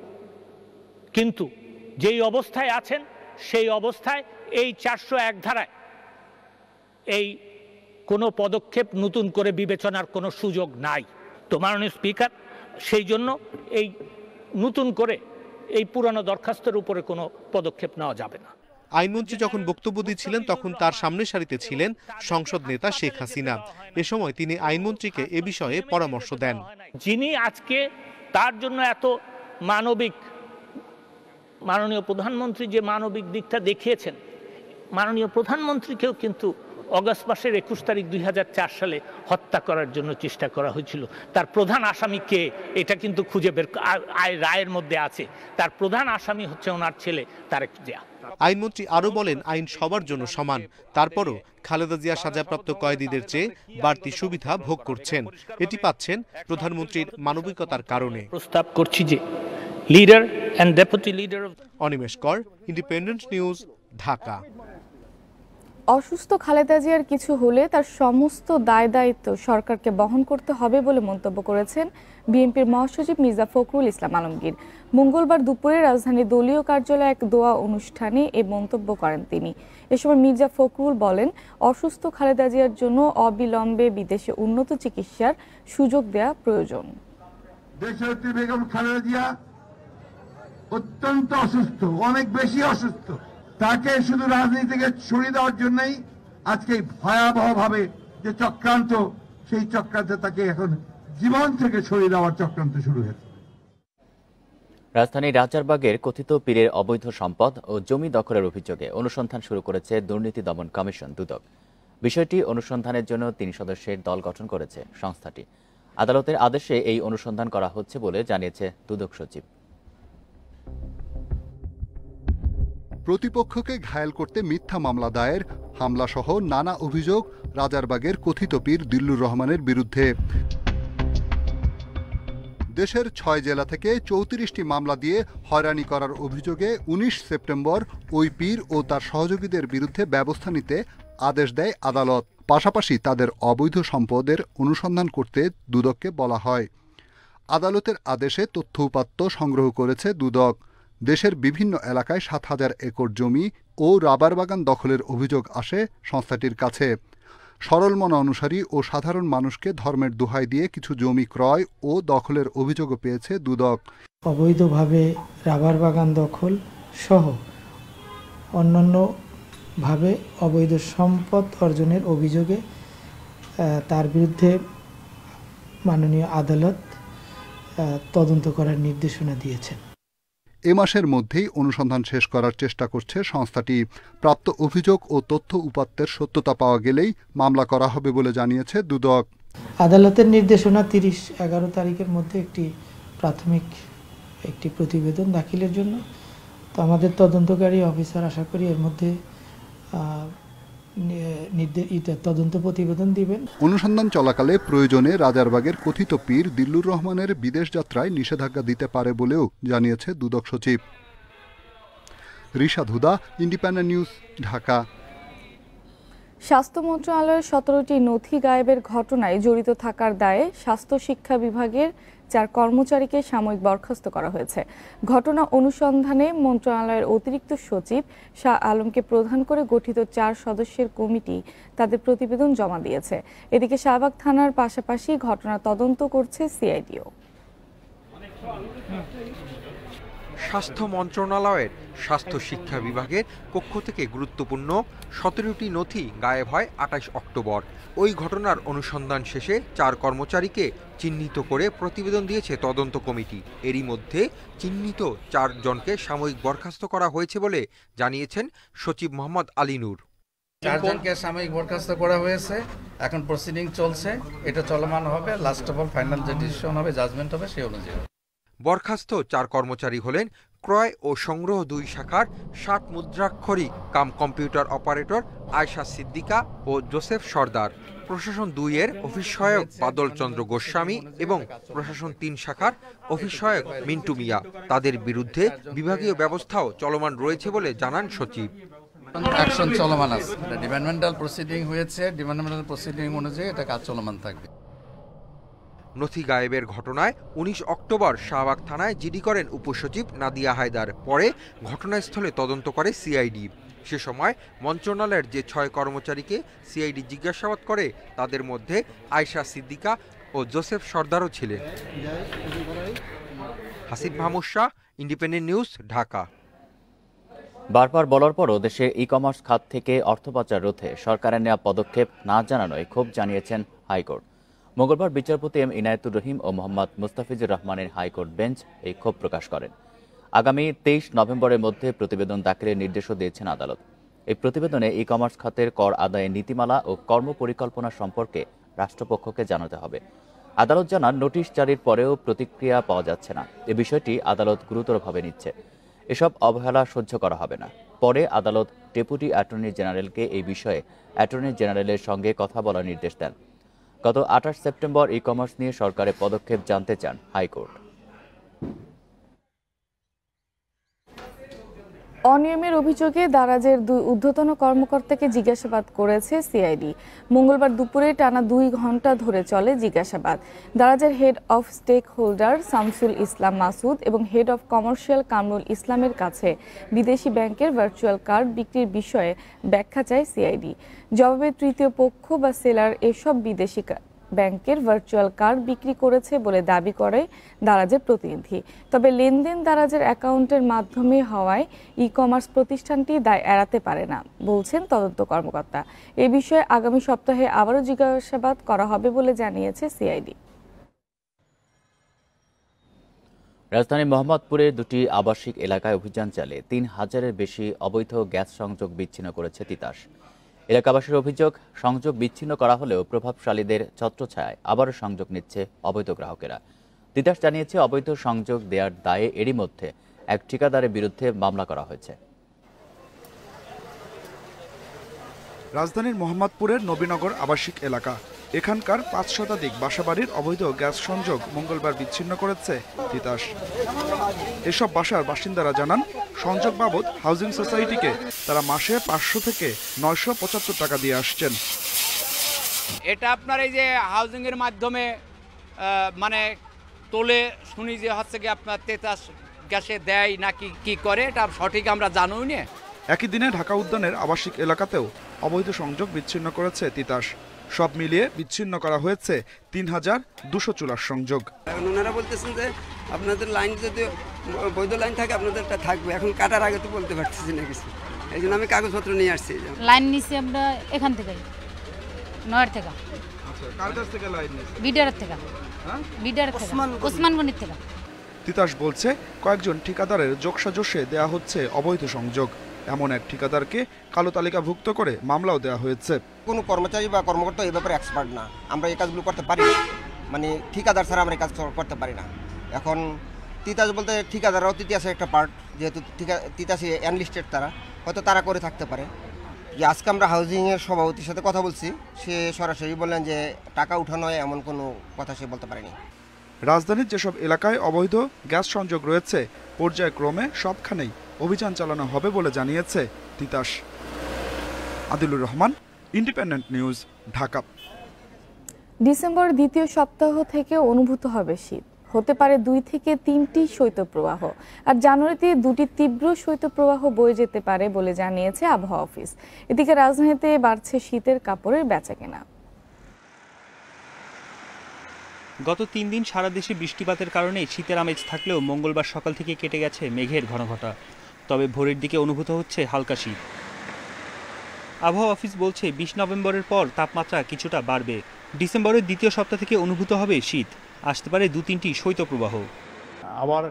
কিন্তু যেই অবস্থায় আছেন সেই অবস্থায় এই 401 ধারায় এই কোনো পদক্ষেপ নতুন করে বিবেচনার কোনো সুযোগ নাই। তো মাননীয় স্পিকার, সেই জন্য এই নতুন করে এই পুরানো দরখাস্তের উপরে কোনো পদক্ষেপ নেওয়া যাবে না। আইনমন্ত্রী যখন বক্তব্য দিচ্ছিলেন তখন তার সামনের সারিতে ছিলেন সংসদ নেতা শেখ হাসিনা। এ সময় তিনি আইনমন্ত্রীকে এ বিষয়ে পরামর্শ দেন। যিনি আজকে তার জন্য এত মাননীয় প্রধানমন্ত্রী যে মানবিক দিকটা দেখিয়েছেন, মাননীয় প্রধানমন্ত্রীকেও কিন্তু অগস্ট মাসের 21 তারিখ 2004 সালে হত্যা করার জন্য চেষ্টা করা হয়েছিল। তার প্রধান আসামি কে, এটা কিন্তু খুঁজে বের রায়ের মধ্যে আছে। তার প্রধান আসামি হচ্ছে ওনার ছেলে তারেক জিয়া। আইনমন্ত্রী আরো বলেন, আইন সবার জন্য সমান। তারপরও খালেদা জিয়া সাজাপ্রাপ্ত কয়েদিদের চেয়ে বাড়তি সুবিধা ভোগ করছেন। এটি পাচ্ছেন প্রধানমন্ত্রীর মানবিকতার কারণে। প্রস্তাব করছি যে leader and deputy leader. Animesh Kar, independent news, Dhaka. অসুস্থ খালেদা জিয়ার কিছু হলে তার সমস্ত দায় দায়িত্ব সরকারকে বহন করতে হবে বলে মন্তব্য করেছেন বিএনপির মহাসচিব মির্জা ফখরুল ইসলাম আলমগীর। মঙ্গলবার দুপুরে রাজধানীর দলীয় কার্যালয়ে এক দোয়া অনুষ্ঠানে এ মন্তব্য করেন তিনি। এ সময় মির্জা ফখরুল বলেন, অসুস্থ খালেদা জিয়ার জন্য অবিলম্বে বিদেশে উন্নত চিকিৎসার সুযোগ দেওয়া প্রয়োজন। দেশনেত্রী বেগম খালেদা জিয়া অত্যন্ত অসুস্থ, অনেক বেশি অসুস্থ। তাকে শুধু রাজনীতি থেকে সরিয়ে দেওয়ার জন্যই আজকে ভয়াবহ ভাবে যে চক্রান্ত, সেই চক্রান্তে তাকে এখন জীবন থেকে সরিয়ে দেওয়ার চক্রান্ত শুরু হয়েছে। রাজধানীর রাজারবাগের কথিত পীরের অবৈধ সম্পদ ও জমি দখলের অভিযোগে অনুসন্ধান শুরু করেছে দুর্নীতি দমন কমিশন দুদক। বিষয়টি অনুসন্ধানের জন্য 3 সদস্যের দল গঠন করেছে সংস্থাটি। আদালতের আদেশে এই অনুসন্ধান করা হচ্ছে বলে জানিয়েছে দুদক সচিব। প্রতিপক্ষকে ঘায়েল করতে মিথ্যা মামলা দায়ের, হামলাসহ নানা অভিযোগ রাজারবাগের কথিত পীর দিল্লুর রহমানের বিরুদ্ধে। দেশের 6 জেলা থেকে 34টি মামলা দিয়ে হয়রানি করার অভিযোগে 19 সেপ্টেম্বর ওই পীর ও তার সহযোগীদের বিরুদ্ধে ব্যবস্থা নিতে আদেশ দেয় আদালত। পাশাপাশি তাদের অবৈধ সম্পদের অনুসন্ধান করতে দুদককে বলা হয়। আদালতের আদেশে তথ্য উপাত্ত সংগ্রহ করেছে দুদক। দেশের বিভিন্ন এলাকায় ৭,০০০ একর জমি ও রাবার বাগান দখলের অভিযোগ আসে সংস্থাটির কাছে। সরল মন অনুসারী ও সাধারণ মানুষকে ধর্মের দোহাই দিয়ে কিছু জমি ক্রয় ও দখলের অভিযোগও পেয়েছে দুদক। অবৈধভাবে রাবার বাগান দখল সহ অন্যান্যভাবে অবৈধ সম্পদ অর্জনের অভিযোগে তার বিরুদ্ধে মাননীয় আদালত তদন্ত করার নির্দেশনা দিয়েছেন। এ মাসের মধ্যেই অনুসন্ধান শেষ করার চেষ্টা করছে সংস্থাটি। প্রাপ্ত অভিযোগ ও তথ্য উপাত্তের সত্যতা পাওয়া গেলেই মামলা করা হবে বলে জানিয়েছে দুদক। আদালতের নির্দেশনা 30-11 তারিখের মধ্যে প্রাথমিক একটি প্রতিবেদন দাখিলের জন্য। তো আমাদের তদন্তকারী অফিসার আশা করি এর মধ্যে তদন্ত প্রতিবেদন দিবেন। অনুসন্ধান চলাকালে প্রয়োজনে রাজারবাগের কথিত পীর দিল্লুর রহমানের বিদেশ যাত্রায় নিষেধাজ্ঞা দিতে পারে বলেও জানিয়েছে দুদক সচিব। রিশাদ হুদা, ইন্ডিপেন্ডেন্ট নিউজ, ঢাকা। স্বাস্থ্য মন্ত্রণালয়ের 17টি নথি গায়েবের ঘটনায় জড়িত থাকার দায়ে স্বাস্থ্য শিক্ষা বিভাগের 4 কর্মচারীকে সাময়িক বরখাস্ত করা হয়েছে। ঘটনা অনুসন্ধানে মন্ত্রণালয়ের অতিরিক্ত সচিব শাহ আলমকে প্রধান করে গঠিত 4 সদস্যের কমিটি তাদের প্রতিবেদন জমা দিয়েছে। এদিকে শাহবাগ থানার পাশাপাশি ঘটনা তদন্ত করছে সিআইডিও। স্বাস্থ্য মন্ত্রণালয়ের স্বাস্থ্য শিক্ষা বিভাগের পক্ষ থেকে গুরুত্বপূর্ণ 17টি নথি গায়েব হয় 28 অক্টোবর। ওই ঘটনার অনুসন্ধান শেষে 4 কর্মচারীকে চিহ্নিত করে প্রতিবেদন দিয়েছে তদন্ত কমিটি। এরই মধ্যে চিহ্নিত 4 জনকে সাময়িক বরখাস্ত করা হয়েছে বলে জানিয়েছেন সচিব মোহাম্মদ আলী নূর। 4 জনকে সাময়িক বরখাস্ত করা হয়েছে, এখন প্রসিডিং চলছে, এটা চলমান হবে। লাস্ট অফ অল ফাইনাল যে ডিসিশন হবে, জাজমেন্ট হবে সেই অনুযায়ী। বরখাস্ত 4 কর্মচারী হলেন ক্রয় ও সংগ্রহ 2 শাখার 60 মুদ্রাক্ষরী cum computer operator Ayesha Siddika ও জোসেফ সর্দার, প্রশাসন 2-এর অফিস সহায়ক বাদল চন্দ্র গোস্বামী এবং প্রশাসন 3 শাখার অফিস সহায়ক মিন্টু মিয়া। তাদের বিরুদ্ধে বিভাগীয় ব্যবস্থাও চলমান রয়েছে বলে জানান সচিব। অ্যাকশন চলমান আছে, ডিপার্টমেন্টাল প্রসিডিং হয়েছে, ডিপার্টমেন্টাল প্রসিডিং অনুযায়ী এটা কাজ চলমান থাকবে। নথি গায়েবের ঘটনায় 19 অক্টোবর শাহবাগ থানায় জিডি করেন উপসচিব নাদিয়া হায়দার। পরে ঘটনাস্থলে তদন্ত করে সিআইডি। সে সময় মন্ত্রণালয়ের যে 6 কর্মচারীকে সিআইডি জিজ্ঞাসাবাদ করে তাদের মধ্যে আয়শা সিদ্দিকা ও জোসেফ সর্দারও ছিলেন। Hasib Mahmud Shah, independent news, Dhaka. বারবার বলার পরও দেশে ই কমার্স খাত থেকে অর্থ পাচার রোধে সরকারের নেওয়া পদক্ষেপ না জানানোয় ক্ষোভ জানিয়েছেন হাইকোর্ট। মঙ্গলবার বিচারপতি এম ইনায়েতুর রহিম ও মোহাম্মদ মুস্তাফিজুর রহমানের হাইকোর্ট বেঞ্চ এই ক্ষোভ প্রকাশ করেন। আগামী 23 নভেম্বরের মধ্যে প্রতিবেদন দাখিলের নির্দেশও দিয়েছেন আদালত। এই প্রতিবেদনে ই কমার্স খাতের কর আদায়ের নীতিমালা ও কর্মপরিকল্পনা সম্পর্কে রাষ্ট্রপক্ষকে জানাতে হবে। আদালত জানান, নোটিশ জারির পরেও প্রতিক্রিয়া পাওয়া যাচ্ছে না। এ বিষয়টি আদালত গুরুতরভাবে নিচ্ছে। এসব অবহেলা সহ্য করা হবে না। পরে আদালত ডেপুটি অ্যাটর্নি জেনারেলকে এই বিষয়ে অ্যাটর্নি জেনারেলের সঙ্গে কথা বলার নির্দেশ দেন। গত 28 সেপ্টেম্বর ই কমার্স নিয়ে সরকারের পদক্ষেপ জানতে চান হাইকোর্ট। অনিয়মের অভিযোগে দারাজের 2 ঊর্ধ্বতন কর্মকর্তাকে জিজ্ঞাসাবাদ করেছে সিআইডি। মঙ্গলবার দুপুরে টানা 2 ঘণ্টা ধরে চলে জিজ্ঞাসাবাদ। দারাজের head of stakeholder Shamsul Islam Masud এবং হেড অফ কমার্শিয়াল কামরুল ইসলামের কাছে বিদেশি ব্যাংকের ভার্চুয়াল কার্ড বিক্রির বিষয়ে ব্যাখ্যা চায় সিআইডি। জবাবে তৃতীয় পক্ষ বা সেলার এসব বিদেশি ব্যাংকের ভার্চুয়াল কার্ড বিক্রি করেছে বলে দাবি করে দারাজের প্রতিনিধি। তবে লেনদেন দারাজের অ্যাকাউন্টের মাধ্যমে হওয়ায় ই কমার্স প্রতিষ্ঠানটি দায় এড়াতে পারে না বলছেন তদন্ত কর্মকর্তা। এ বিষয়ে আগামী সপ্তাহে আবারও জিজ্ঞাসাবাদ করা হবে বলে জানিয়েছে সিআইডি। রাজধানীর মোহাম্মদপুরে 2টি আবাসিক এলাকায় অভিযান চালিয়ে 3000-এর বেশি অবৈধ গ্যাস সংযোগ বিচ্ছিন্ন করেছে তিতাস। এলাকাবাসীর অভিযোগ, সংযোগ বিচ্ছিন্ন করা হলেও প্রভাবশালীদের ছত্রছায়ায় আবারও সংযোগ নিচ্ছে অবৈধ গ্রাহকেরা। তিতাস জানিয়েছে, অবৈধ সংযোগ দেওয়ার দায়ে এরই মধ্যে এক ঠিকাদারের বিরুদ্ধে মামলা করা হয়েছে। রাজধানীর মোহাম্মদপুরের নবীনগর আবাসিক এলাকা এখানকার ৫ শতাধিক বাসাবাড়ির অবৈধ গ্যাস সংযোগ মঙ্গলবার বিচ্ছিন্ন করেছে তিতাস। এসব বাসার বাসিন্দারা জানান, সংযোগ বাবদ হাউজিং সোসাইটিকে তারা মাসে ৫০০ থেকে ৯৭৫ টাকা দিয়ে আসছেন। এটা আপনার এই যে হাউজিং এর মাধ্যমে মানে তোলে শুনি যে হচ্ছে কি আপনার তিতাস গ্যাসে দেয় নাকি কি করে, এটা সঠিক আমরা জানিও না। একই দিনে ঢাকা উদ্যানের আবাসিক এলাকাতেও অবৈধ সংযোগ বিচ্ছিন্ন করেছে তিতাস। সব মিলিয়ে বিচ্ছিন্ন করা হয়েছে ৩,২০০ চুলার সংযোগ। ওনারা বলতেছেন যে আপনাদের লাইন যদি বৈধ লাইন থাকে আপনাদেরটা থাকবে, এখন কাটার আগে তো বলতে পারতেছি না কিছু, এই জন্য আমি কাগজপত্র নিয়ে আসছি। লাইন নিচ্ছি আমরা এখান থেকে, নয়ের থেকে। কার কাছ থেকে লাইন নিচ্ছি? বিডারের থেকে। বিডারের থেকে, ওসমানগঞ্জের থেকে। তিতাস বলছে, কয়েকজন ঠিকাদারের যোগসাজশে দেয়া হচ্ছে অবৈধ সংযোগ। এমন এক ঠিকাদারকে কালো তালিকাভুক্ত করে মামলাও দেওয়া হয়েছে। কোনো কর্মচারী বা কর্মকর্তা এই ব্যাপারে এক্সপার্ট না, আমরা এই কাজগুলো করতে পারি না, মানে ঠিকাদার ছাড়া আমরা এই কাজ করতে পারি না। এখন তিতাস বলতে ঠিকাদাররাও তিতাসের একটা পার্ট, যেহেতু তিতাসে অ্যানলিস্টেড তারা, হয়তো তারা করে থাকতে পারে। যে আজকে আমরা হাউজিংয়ের সভাপতির সাথে কথা বলছি, সে সরাসরি বললেন যে টাকা উঠানো এমন কোনো কথা সে বলতে পারেনি। রাজধানীর যেসব এলাকায় অবৈধ গ্যাস সংযোগ রয়েছে, পর্যায়ক্রমে সবখানেই অভিযান চালানো হবে বলে জানিয়েছে Titas. Adilur Rahman, independent news, Dhaka. December দ্বিতীয় সপ্তাহ থেকে অনুভূত হবে শীত, হতে পারে 2 থেকে 3টি শৈত্যপ্রবাহ, আর জানুয়ারিতে 2টি তীব্র শৈত্যপ্রবাহ বয়ে যেতে পারে বলে জানিয়েছে আবহাওয়া অফিস। এদিকে রাজধানীতে বাড়ছে শীতের কাপড়ের বেচাকেনা। গত 3 দিন সারা দেশে বৃষ্টিপাতের কারণে শীতের আমেজ থাকলেও মঙ্গলবার সকাল থেকে কেটে গেছে মেঘের ঘনঘটা। তবে ভোরের দিকে অনুভূত হচ্ছে হালকা শীত। আবহাওয়া অফিস বলছে 20 নভেম্বরের পর তাপমাত্রা কিছুটা বাড়বে। ডিসেম্বরের দ্বিতীয় সপ্তাহ থেকে অনুভূত হবে শীত, আসতে পারে 2-3টি শৈত্যপ্রবাহ। আবার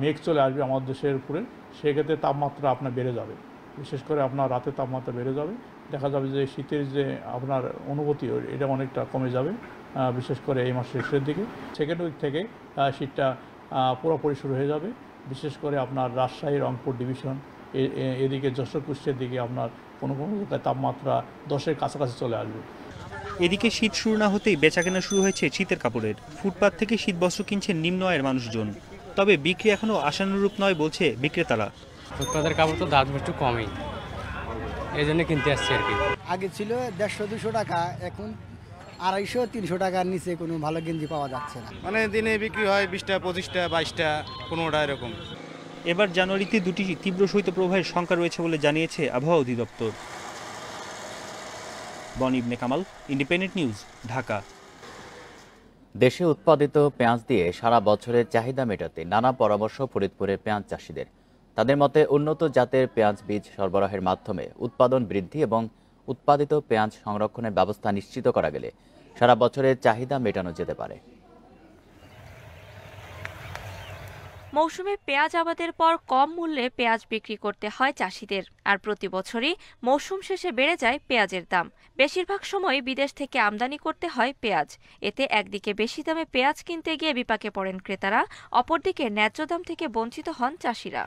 মেঘ চলে আসবে আমাদের দেশের উপরে, সেক্ষেত্রে তাপমাত্রা আপনার বেড়ে যাবে, বিশেষ করে আপনার রাতের তাপমাত্রা বেড়ে যাবে। দেখা যাবে যে শীতের যে আপনার অনুভূতি এটা অনেকটা কমে যাবে, বিশেষ করে এই মাসের শেষের দিকে। সেকেন্ড উইক থেকে শীতটা পুরোপুরি শুরু হয়ে যাবে, বিশেষ করে আপনার রাজশাহী, রংপুর ডিভিশন, এদিকে যশোর, কুষ্টিয়ার দিকে আপনার কোনো কোনো জায়গায় তাপমাত্রা 10-এর কাছাকাছি চলে আসবে। এদিকে শীত শুরু না হতেই বেচাকেনা শুরু হয়েছে শীতের কাপড়ের। ফুটপাত থেকে শীতবস্ত্র কিনছেন নিম্ন আয়ের মানুষজন। তবে বিক্রি এখনও আশানুরূপ নয় বলছে বিক্রেতারা। ফুটপাতের কাপড় তো দাম একটু কমই, এই জন্য কিনতে আসছে আর কি। আগে ছিল 150-200 টাকা, এখন 250-300 টাকার নিচে কোনো ভালো গেঞ্জি পাওয়া যাচ্ছে না। মানে দিনে বিক্রি হয় 20টা, 25টা, 22টা, 15টা এরকম। এবার জানুয়ারিতে 2টি তীব্র শৈত্যপ্রবাহের শঙ্কা রয়েছে বলে জানিয়েছে আবহাওয়া অধিদপ্তর। বনি ইবনে কামাল, ইন্ডিপেন্ডেন্ট নিউজ, ঢাকা। দেশে উৎপাদিত পেঁয়াজ দিয়ে সারা বছরের চাহিদা মেটাতে নানা পরামর্শ ফরিদপুরের পেঁয়াজ চাষিদের। তাদের মতে উন্নত জাতের পেঁয়াজ বীজ সরবরাহের মাধ্যমে উৎপাদন বৃদ্ধি এবং উৎপাদিত পেঁয়াজ সংরক্ষণের ব্যবস্থা নিশ্চিত করা গেলে সারা বছরের চাহিদা মেটানো যেতে পারে। মৌসুমে পেঁয়াজ আবাদের পর কম মূল্যে পেঁয়াজ বিক্রি করতে হয় চাষিদের, আর প্রতি বছরই মৌসুম শেষে বেড়ে যায় পেঁয়াজের দাম। বেশিরভাগ সময় বিদেশ থেকে আমদানি করতে হয় পেঁয়াজ। এতে একদিকে বেশি দামে পেঁয়াজ কিনতে গিয়ে বিপাকে পড়েন ক্রেতারা, অপরদিকে ন্যায্য দাম থেকে বঞ্চিত হন চাষিরা।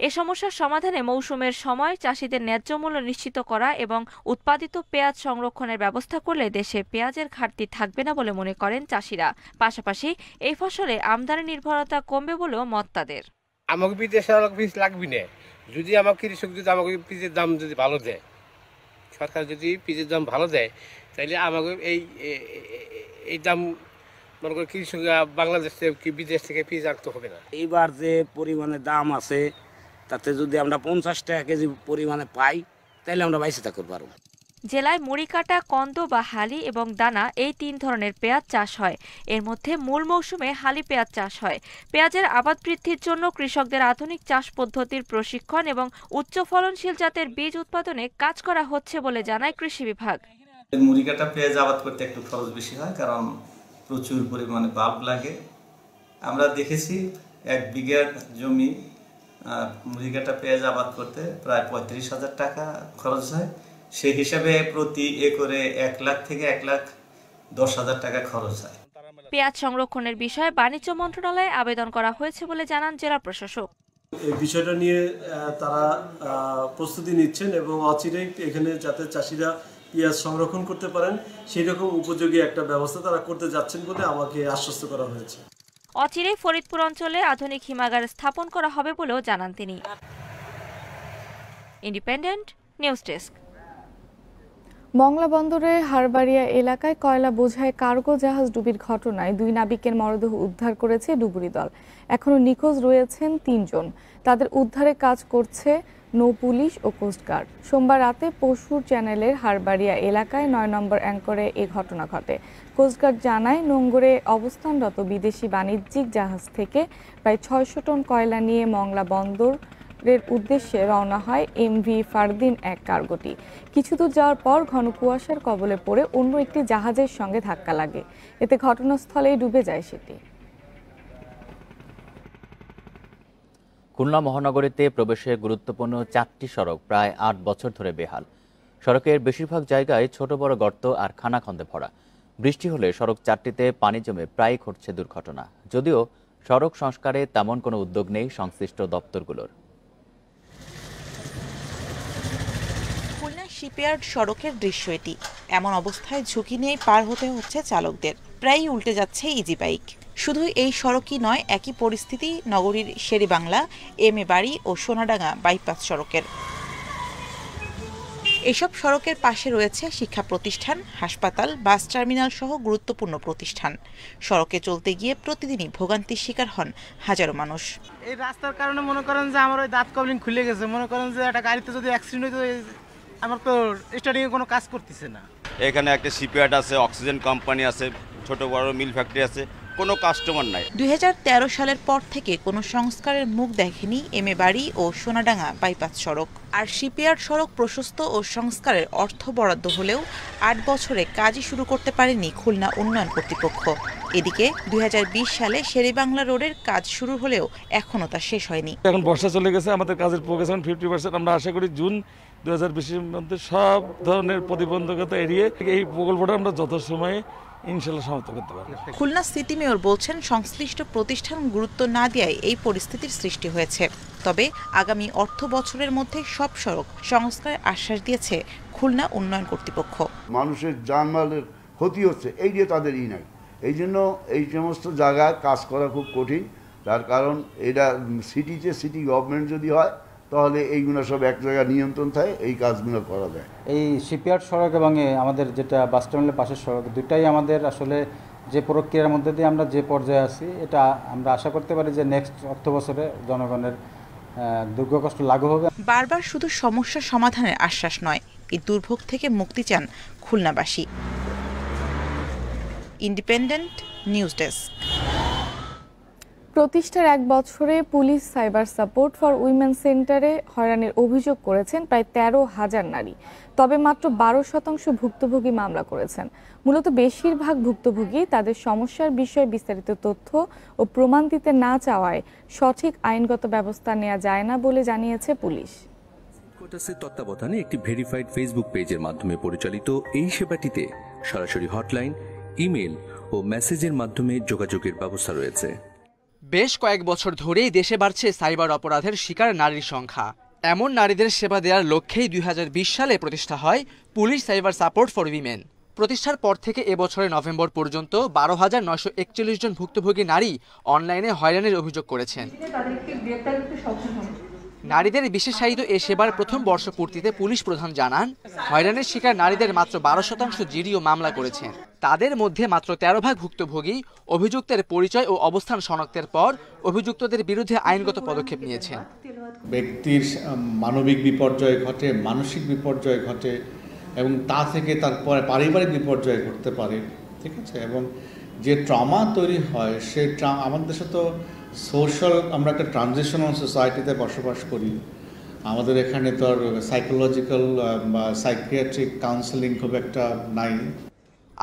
এ সমস্যার সমাধানে মৌসুমের সময় চাষিদের ন্যায্য মূল্য নিশ্চিত করা এবং উৎপাদিত পেঁয়াজ সংরক্ষণের ব্যবস্থা করলে দেশে পেঁয়াজের ঘাটতি থাকবে না বলে মনে করেন চাষিরা। পাশাপাশি এই ফসলে আমদানি নির্ভরতা কমবে বলেও মত তাদের। আমাকে বিদেশে বীজ লাগবে না, যদি আমাকে কৃষক যদি আমাকে বীজের দাম যদি ভালো দেয়, সরকার যদি বীজের দাম ভালো দেয়, তাহলে আমাকে এই দাম মনে করি কৃষক বাংলাদেশ থেকে বিদেশ থেকে বীজ আনতে হবে না। এইবার যে পরিমাণে দাম আছে তাতে যদি আমরা 50 টাকা কেজি পরিমাণে পাই তাহলে আমরা বাইসে থাকতে পারবো। জেলায় মুড়িকাটা, কন্দ বা হালি এবং দানা এই 3 ধরনের পেঁয়াজ চাষ হয়। এর মধ্যে মূল মৌসুমে হালি পেঁয়াজ চাষ হয়। পেঁয়াজের আবাদ বৃদ্ধির জন্য কৃষকদের আধুনিক চাষ পদ্ধতির প্রশিক্ষণ এবং উচ্চ ফলনশীল জাতের বীজ উৎপাদনে কাজ করা হচ্ছে বলে জানায় কৃষি বিভাগ। মুড়িকাটা পেঁয়াজ আবাদ করতে একটু খরচ বেশি হয়, কারণ প্রচুর পরিমাণে বাল্ব লাগে। আমরা দেখেছি 1 বিঘা জমি মুড়িকাটা পেঁয়াজ আবাদ করতে প্রায় 35,000 টাকা খরচ হয়। সেই হিসাবে প্রতি একরে 1 লাখ থেকে 1,10,000 টাকা খরচ হয়। পেঁয়াজ সংরক্ষণের বিষয়ে বাণিজ্য মন্ত্রণালয়ে আবেদন করা হয়েছে বলে জানান জেলা প্রশাসক। এই বিষয়টা নিয়ে তারা প্রস্তুতি নিচ্ছেন এবং অচিরেই এখানে যাতে চাষিরা পেঁয়াজ সংরক্ষণ করতে পারেন সেই রকম উপযোগী একটা ব্যবস্থা তারা করতে যাচ্ছেন বলে আমাকে আশ্বস্ত করা হয়েছে। অচিরেই ফরিদপুর অঞ্চলে আধুনিক হিমাগার স্থাপন করা হবে বলেও জানান তিনি। Independent news desk. মংলা বন্দরে হারবাড়িয়া এলাকায় কয়লা বোঝাই কার্গো জাহাজ ডুবির ঘটনায় 2 নাবিকের মরদেহ উদ্ধার করেছে ডুবুরি দল। এখনো নিখোঁজ রয়েছেন 3 জন। তাদের উদ্ধারে কাজ করছে নৌ পুলিশ ও কোস্টগার্ড। সোমবার রাতে পশুর চ্যানেলের হারবাড়িয়া এলাকায় 9 নম্বর অ্যাঙ্করে এ ঘটনা ঘটে। কোস্টগার্ড জানায়, নোঙ্গরে অবস্থানরত বিদেশি বাণিজ্যিক জাহাজ থেকে প্রায় 600 টন কয়লা নিয়ে মংলা বন্দরের উদ্দেশ্যে রওনা হয় MV ফারদিন 1 কার্গোটি। কিছু দূর যাওয়ার পর ঘন কুয়াশার কবলে পড়ে অন্য একটি জাহাজের সঙ্গে ধাক্কা লাগে। এতে ঘটনাস্থলেই ডুবে যায় সেটি। খুলনা মহানগরীতে প্রবেশের গুরুত্বপূর্ণ 4টি সড়ক প্রায় 8 বছর ধরে বেহাল। সড়কের বেশিরভাগ জায়গায় ছোট বড় গর্ত আর খানাখন্দে ভরা। বৃষ্টি হলে সড়ক 4টিতে পানি জমে প্রায় ঘটছে দুর্ঘটনা। যদিও সড়ক সংস্কারে তেমন কোনো উদ্যোগ নেই সংশ্লিষ্ট দপ্তরগুলোর। খুলনা শিপইয়ার্ড সড়কের দৃশ্য এটি। এমন অবস্থায় ঝুঁকি নিয়ে পার হতে হচ্ছে চালকদের। প্রায়ই উল্টে যাচ্ছে ইজি বাইক। শুধু এই সড়কই নয়, একই পরিস্থিতি নগরীর শেরেবাংলা, MA বাড়ি ও সোনাডাঙ্গা বাইপাস সড়কের। এসব সড়কের পাশে রয়েছে শিক্ষা প্রতিষ্ঠান, হাসপাতাল, বাস টার্মিনাল সহ গুরুত্বপূর্ণ প্রতিষ্ঠান। সড়কে চলতে গিয়ে প্রতিদিনই ভোগান্তির শিকার হন হাজারো মানুষ। এই রাস্তার কারণে মনে করেন যে আমার ওই দাঁত কবলিং খুলে গেছে। মনে করেন যে একটা গাড়িতে যদি অ্যাক্সিডেন্ট হইতো, আমার তো স্টার্টিংয়ে কোনো কাজ করতেছে না। এখানে একটা শিপইয়ার্ড আছে, অক্সিজেন কোম্পানি আছে, ছোট বড় মিল ফ্যাক্টরি আছে, কোনো কাস্টমার নাই। 2013 সালের পর থেকে কোনো সংস্কারের মুখ দেখেনি MA বাড়ি ও সোনাডাঙ্গা বাইপাস সড়ক। আর শিপইয়ার্ড সড়ক প্রশস্ত ও সংস্কারের অর্থ বরাদ্দ হলেও 8 বছরে কাজই শুরু করতে পারেনি খুলনা উন্নয়ন কর্তৃপক্ষ। এদিকে 2020 সালে শেরেবাংলা রোডের কাজ শুরু হলেও এখনো তা শেষ হয়নি। এখন বর্ষা চলে গেছে, আমাদের কাজের প্রোগ্রেস 50%। আমরা আশা করি জুন 2020-এর মধ্যে সব ধরনের প্রতিবন্ধকতা এড়িয়ে এই প্রকল্পটা আমরা যত সময়ে ইনশাআল্লাহ সমাপ্ত করতে পারব। খুলনা সিটি মেয়র বলছেন, সংশ্লিষ্ট প্রতিষ্ঠান গুরুত্ব না দেওয়ায় এই পরিস্থিতির সৃষ্টি হয়েছে। তবে আগামী অর্থ বছরের মধ্যে সব সড়ক সংস্কারের আশ্বাস দিয়েছে খুলনা উন্নয়ন কর্তৃপক্ষ। মানুষের জানমালের ক্ষতি হচ্ছে, এই যে তাদের নাই। এই জন্য এই সমস্ত জায়গায় কাজ করা খুব কঠিন। তার কারণ এটা সিটি গভর্নমেন্ট যদি হয় তাহলে এইগুলো সব এক জায়গায় নিয়ন্ত্রণ থাকে, এই কাজগুলো করা যায়। এই শিপইয়ার্ড সড়ক এবং আমাদের যেটা বাস টার্মিনালের পাশের সড়ক, দুটাই আমাদের আসলে যে প্রক্রিয়ার মধ্যে দিয়ে আমরা যে পর্যায়ে আছি, এটা আমরা আশা করতে পারি যে নেক্সট অর্থ বছরে জনগণের দুর্ভোগ কষ্ট লাঘব হবে। বারবার শুধু সমস্যা সমাধানের আশ্বাস নয়, এই দুর্ভোগ থেকে মুক্তি চান খুলনাবাসী। Independent news desk. প্রতিষ্ঠার 1 বছরে police cyber support for women সেন্টারে হয়রানির অভিযোগ করেছেন প্রায় 13,000 নারী। তবে মাত্র 12% ভুক্তভোগী মামলা করেছেন। মূলত বেশিরভাগ ভুক্তভোগী তাদের সমস্যার বিষয়ে বিস্তারিত তথ্য ও প্রমাণ দিতে না চাওয়ায় সঠিক আইনগত ব্যবস্থা নেওয়া যায় না বলে জানিয়েছে পুলিশ। কোটাসের তত্ত্বাবধানে একটি ভেরিফাইড ফেসবুক পেজের মাধ্যমে পরিচালিত এই সেবাটিতে সরাসরি হটলাইন, ইমেল ও মেসেজের মাধ্যমে যোগাযোগের ব্যবস্থা রয়েছে। বেশ কয়েক বছর ধরেই দেশে বাড়ছে সাইবার অপরাধের শিকার নারীর সংখ্যা। এমন নারীদের সেবা দেওয়ার লক্ষ্যেই 2020 সালে প্রতিষ্ঠা হয় police cyber support for women. প্রতিষ্ঠার পর থেকে এবছরের নভেম্বর পর্যন্ত 12,941 জন ভুক্তভোগী নারী অনলাইনে হয়রানির অভিযোগ করেছেন। নারীদের বিশেষায়িত এ সেবার প্রথম বর্ষপূর্তিতে পুলিশ প্রধান জানান, হয়রানির শিকার নারীদের মাত্র 12% জিডিও মামলা করেছেন। তাদের মধ্যে মাত্র 13% ভুক্তভোগী অভিযুক্তের পরিচয় ও অবস্থান শনাক্তের পর অভিযুক্তদের বিরুদ্ধে আইনগত পদক্ষেপ নিয়েছেন। ব্যক্তির মানবিক বিপর্যয় ঘটে, মানসিক বিপর্যয় ঘটে এবং তা থেকে তারপরে পারিবারিক বিপর্যয় ঘটতে পারে, ঠিক আছে। এবং যে ট্রমা তৈরি হয় সে আমাদের দেশে তো সোশ্যাল, আমরা একটা ট্রানজিশনাল সোসাইটিতে বসবাস করি। আমাদের এখানে তো আর সাইকোলজিক্যাল বা সাইকিয়াট্রিক কাউন্সেলিং খুব একটা নাই।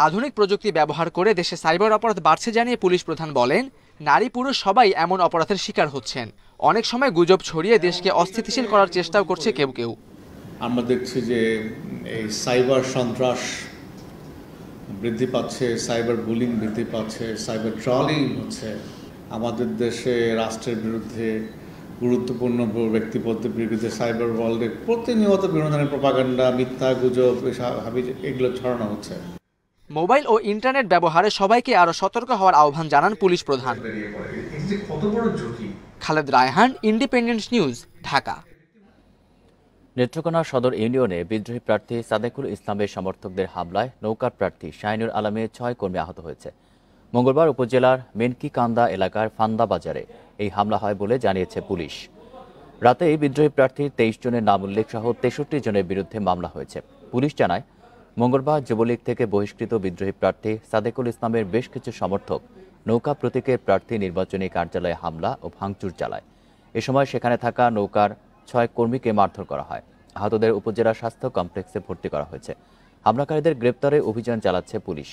আধুনিক প্রযুক্তি ব্যবহার করে দেশে সাইবার অপরাধ বাড়ছে জানিয়ে পুলিশ প্রধান বলেন, নারী পুরুষ সবাই এমন অপরাধের শিকার হচ্ছেন। অনেক সময় গুজব ছড়িয়ে দেশকে অস্থিতিশীল করার চেষ্টাও করছে কেউ কেউ। আমরা দেখছি যে এই সাইবার সন্ত্রাস বৃদ্ধি পাচ্ছে, সাইবার বুলিং বৃদ্ধি পাচ্ছে, সাইবার ট্রলিং হচ্ছে। আমাদের দেশে রাষ্ট্রের বিরুদ্ধে গুরুত্বপূর্ণ ব্যক্তিপদের বিরুদ্ধে সাইবার ওয়ার্ল্ডে প্রতিনিয়ত বিভিন্ন ধরনের প্রপাগান্ডা, মিথ্যা গুজব, এগুলো ছড়ানো হচ্ছে। মোবাইল ও ইন্টারনেট ব্যবহারে সবাইকে আরও সতর্ক হওয়ার আহ্বান জানান পুলিশ প্রধান। Khaled Raihan, independent news, Dhaka. নেত্রকোনা সদর ইউনিয়নে বিদ্রোহী প্রার্থী সাদেকুল ইসলামের সমর্থকদের হামলায় নৌকার প্রার্থী শাহিনুর আলমের 6 কর্মী আহত হয়েছে। মঙ্গলবার উপজেলার মেনকিকান্দা এলাকার ফান্দা বাজারে এই হামলা হয় বলে জানিয়েছে পুলিশ। রাতেই বিদ্রোহী প্রার্থী 23 জনের নাম উল্লেখ সহ 63 জনের বিরুদ্ধে মামলা হয়েছে। পুলিশ জানায়, মঙ্গলবার যুবলীগ থেকে বহিষ্কৃত বিদ্রোহী প্রার্থী সাদেকুল ইসলামের বেশ কিছু সমর্থক নৌকা প্রতীকের প্রার্থী নির্বাচনী কার্যালয়ে হামলা ও ভাঙচুর চালায়। এ সময় সেখানে থাকা নৌকার 6 কর্মীকে মারধর করা হয়। আহতদের উপজেলা স্বাস্থ্য কমপ্লেক্সে ভর্তি করা হয়েছে। হামলাকারীদের গ্রেপ্তারে অভিযান চালাচ্ছে পুলিশ।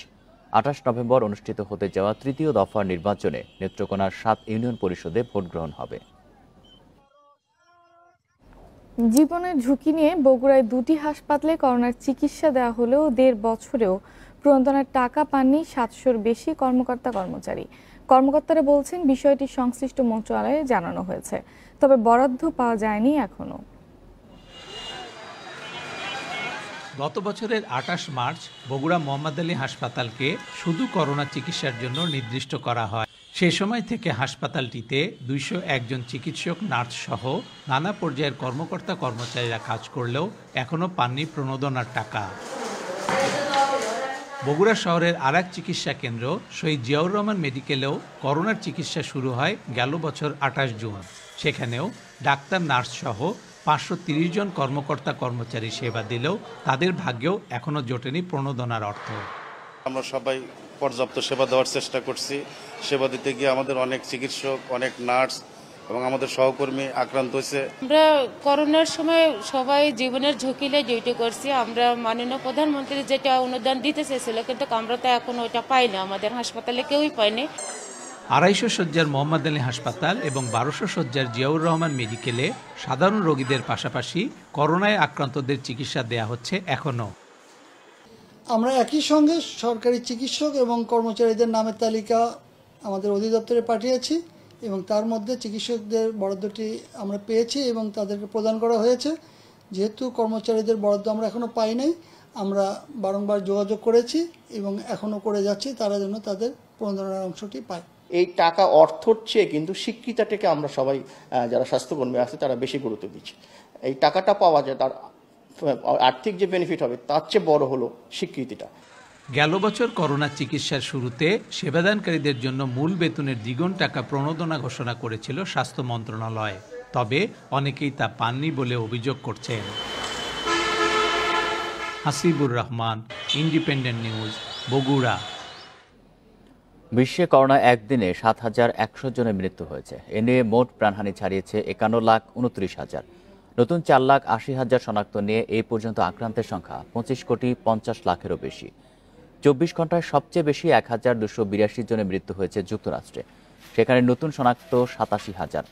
28 নভেম্বর অনুষ্ঠিত হতে যাওয়া 3য় দফার নির্বাচনে নেত্রকোনার 7 ইউনিয়ন পরিষদে ভোট গ্রহণ হবে। জীবনের ঝুঁকি নিয়ে বগুড়ায় 2টি হাসপাতালে করোনার চিকিৎসা দেওয়া হলেও 1.5 বছরেও প্রণোদনার টাকা পাননি 700-র বেশি কর্মকর্তা-কর্মচারী। কর্মকর্তারা বলছেন বিষয়টি সংশ্লিষ্ট মন্ত্রণালয়ে জানানো হয়েছে, তবে বরাদ্দ পাওয়া যায়নি এখনো। গত বছরের 28 মার্চ বগুড়া মোহাম্মদ আলী হাসপাতালকে শুধু করোনা চিকিৎসার জন্য নির্দিষ্ট করা হয়। সে সময় থেকে হাসপাতালটিতে 201 জন চিকিৎসক, নার্স সহ নানা পর্যায়ের কর্মকর্তা কর্মচারীরা কাজ করলেও এখনও পাননি প্রণোদনার টাকা। বগুড়া শহরের আরেক চিকিৎসা কেন্দ্র শহীদ জিয়াউর রহমান মেডিকেলেও করোনার চিকিৎসা শুরু হয় গেল বছর 28 জুন। সেখানেও ডাক্তার, নার্স সহ 530 জন কর্মকর্তা কর্মচারী সেবা দিলেও তাদের ভাগ্যেও এখনও জোটেনি প্রণোদনার অর্থ। আমরা সবাই পর্যাপ্ত সেবা দেওয়ার চেষ্টা করছি। সেবা দিতে গিয়ে আমাদের অনেক চিকিৎসক, অনেক নার্স এবং আমাদের সহকর্মী আক্রান্ত হয়েছে। আমরা করোনার সময় সবাই জীবনের ঝুঁকিলে ডিউটি করছি। আমরা মাননীয় প্রধানমন্ত্রী যেটা অনুদান দিতে চেয়েছিল, কিন্তু আমরা তো এখন ওইটা পাইনি, আমাদের হাসপাতালে কেউই পাইনি। 250 শয্যার মোহাম্মদ আলী হাসপাতাল এবং 1200 শয্যার জিয়াউর রহমান মেডিকেলে সাধারণ রোগীদের পাশাপাশি করোনায় আক্রান্তদের চিকিৎসা দেয়া হচ্ছে এখনও। আমরা একই সঙ্গে সরকারি চিকিৎসক এবং কর্মচারীদের নামের তালিকা আমাদের অধিদপ্তরে পাঠিয়েছি এবং তার মধ্যে চিকিৎসকদের বরাদ্দটি আমরা পেয়েছি এবং তাদেরকে প্রদান করা হয়েছে। যেহেতু কর্মচারীদের বরাদ্দ আমরা এখনও পাই নাই, আমরা বারংবার যোগাযোগ করেছি এবং এখনও করে যাচ্ছি, তারা যেন তাদের প্রণোদনার অংশটি পায়। এই টাকা অর্থর চেয়ে কিন্তু স্বীকৃতিটাকে আমরা সবাই যারা স্বাস্থ্যকর্মী আছে তারা বেশি গুরুত্ব দিচ্ছি। এই টাকাটা পাওয়া যায়, তার আর্থিক যে বেনিফিট হবে তার চেয়ে বড় হলো স্বীকৃতিটা। গেল বছর করোনা চিকিৎসার শুরুতে সেবাদানকারীদের জন্য মূল বেতনের 2 গুণ টাকা প্রণোদনা ঘোষণা করেছিল স্বাস্থ্য মন্ত্রণালয়, তবে অনেকেই তা পাননি বলে অভিযোগ করছেন। Hasibur Rahman, independent news, Bogura. বিশ্বে করোনা একদিনে 7,100 জনের মৃত্যু হয়েছে। এ নিয়ে মোট প্রাণহানি ছাড়িয়েছে 51,29,000। নতুন 4,80,000 শনাক্ত নিয়ে এই পর্যন্ত আক্রান্তের সংখ্যা 25,50,00,000-এরও বেশি। 24 ঘন্টায় সবচেয়ে বেশি 1,282 জনের মৃত্যু হয়েছে যুক্তরাষ্ট্রে। সেখানে নতুন শনাক্ত 87,000।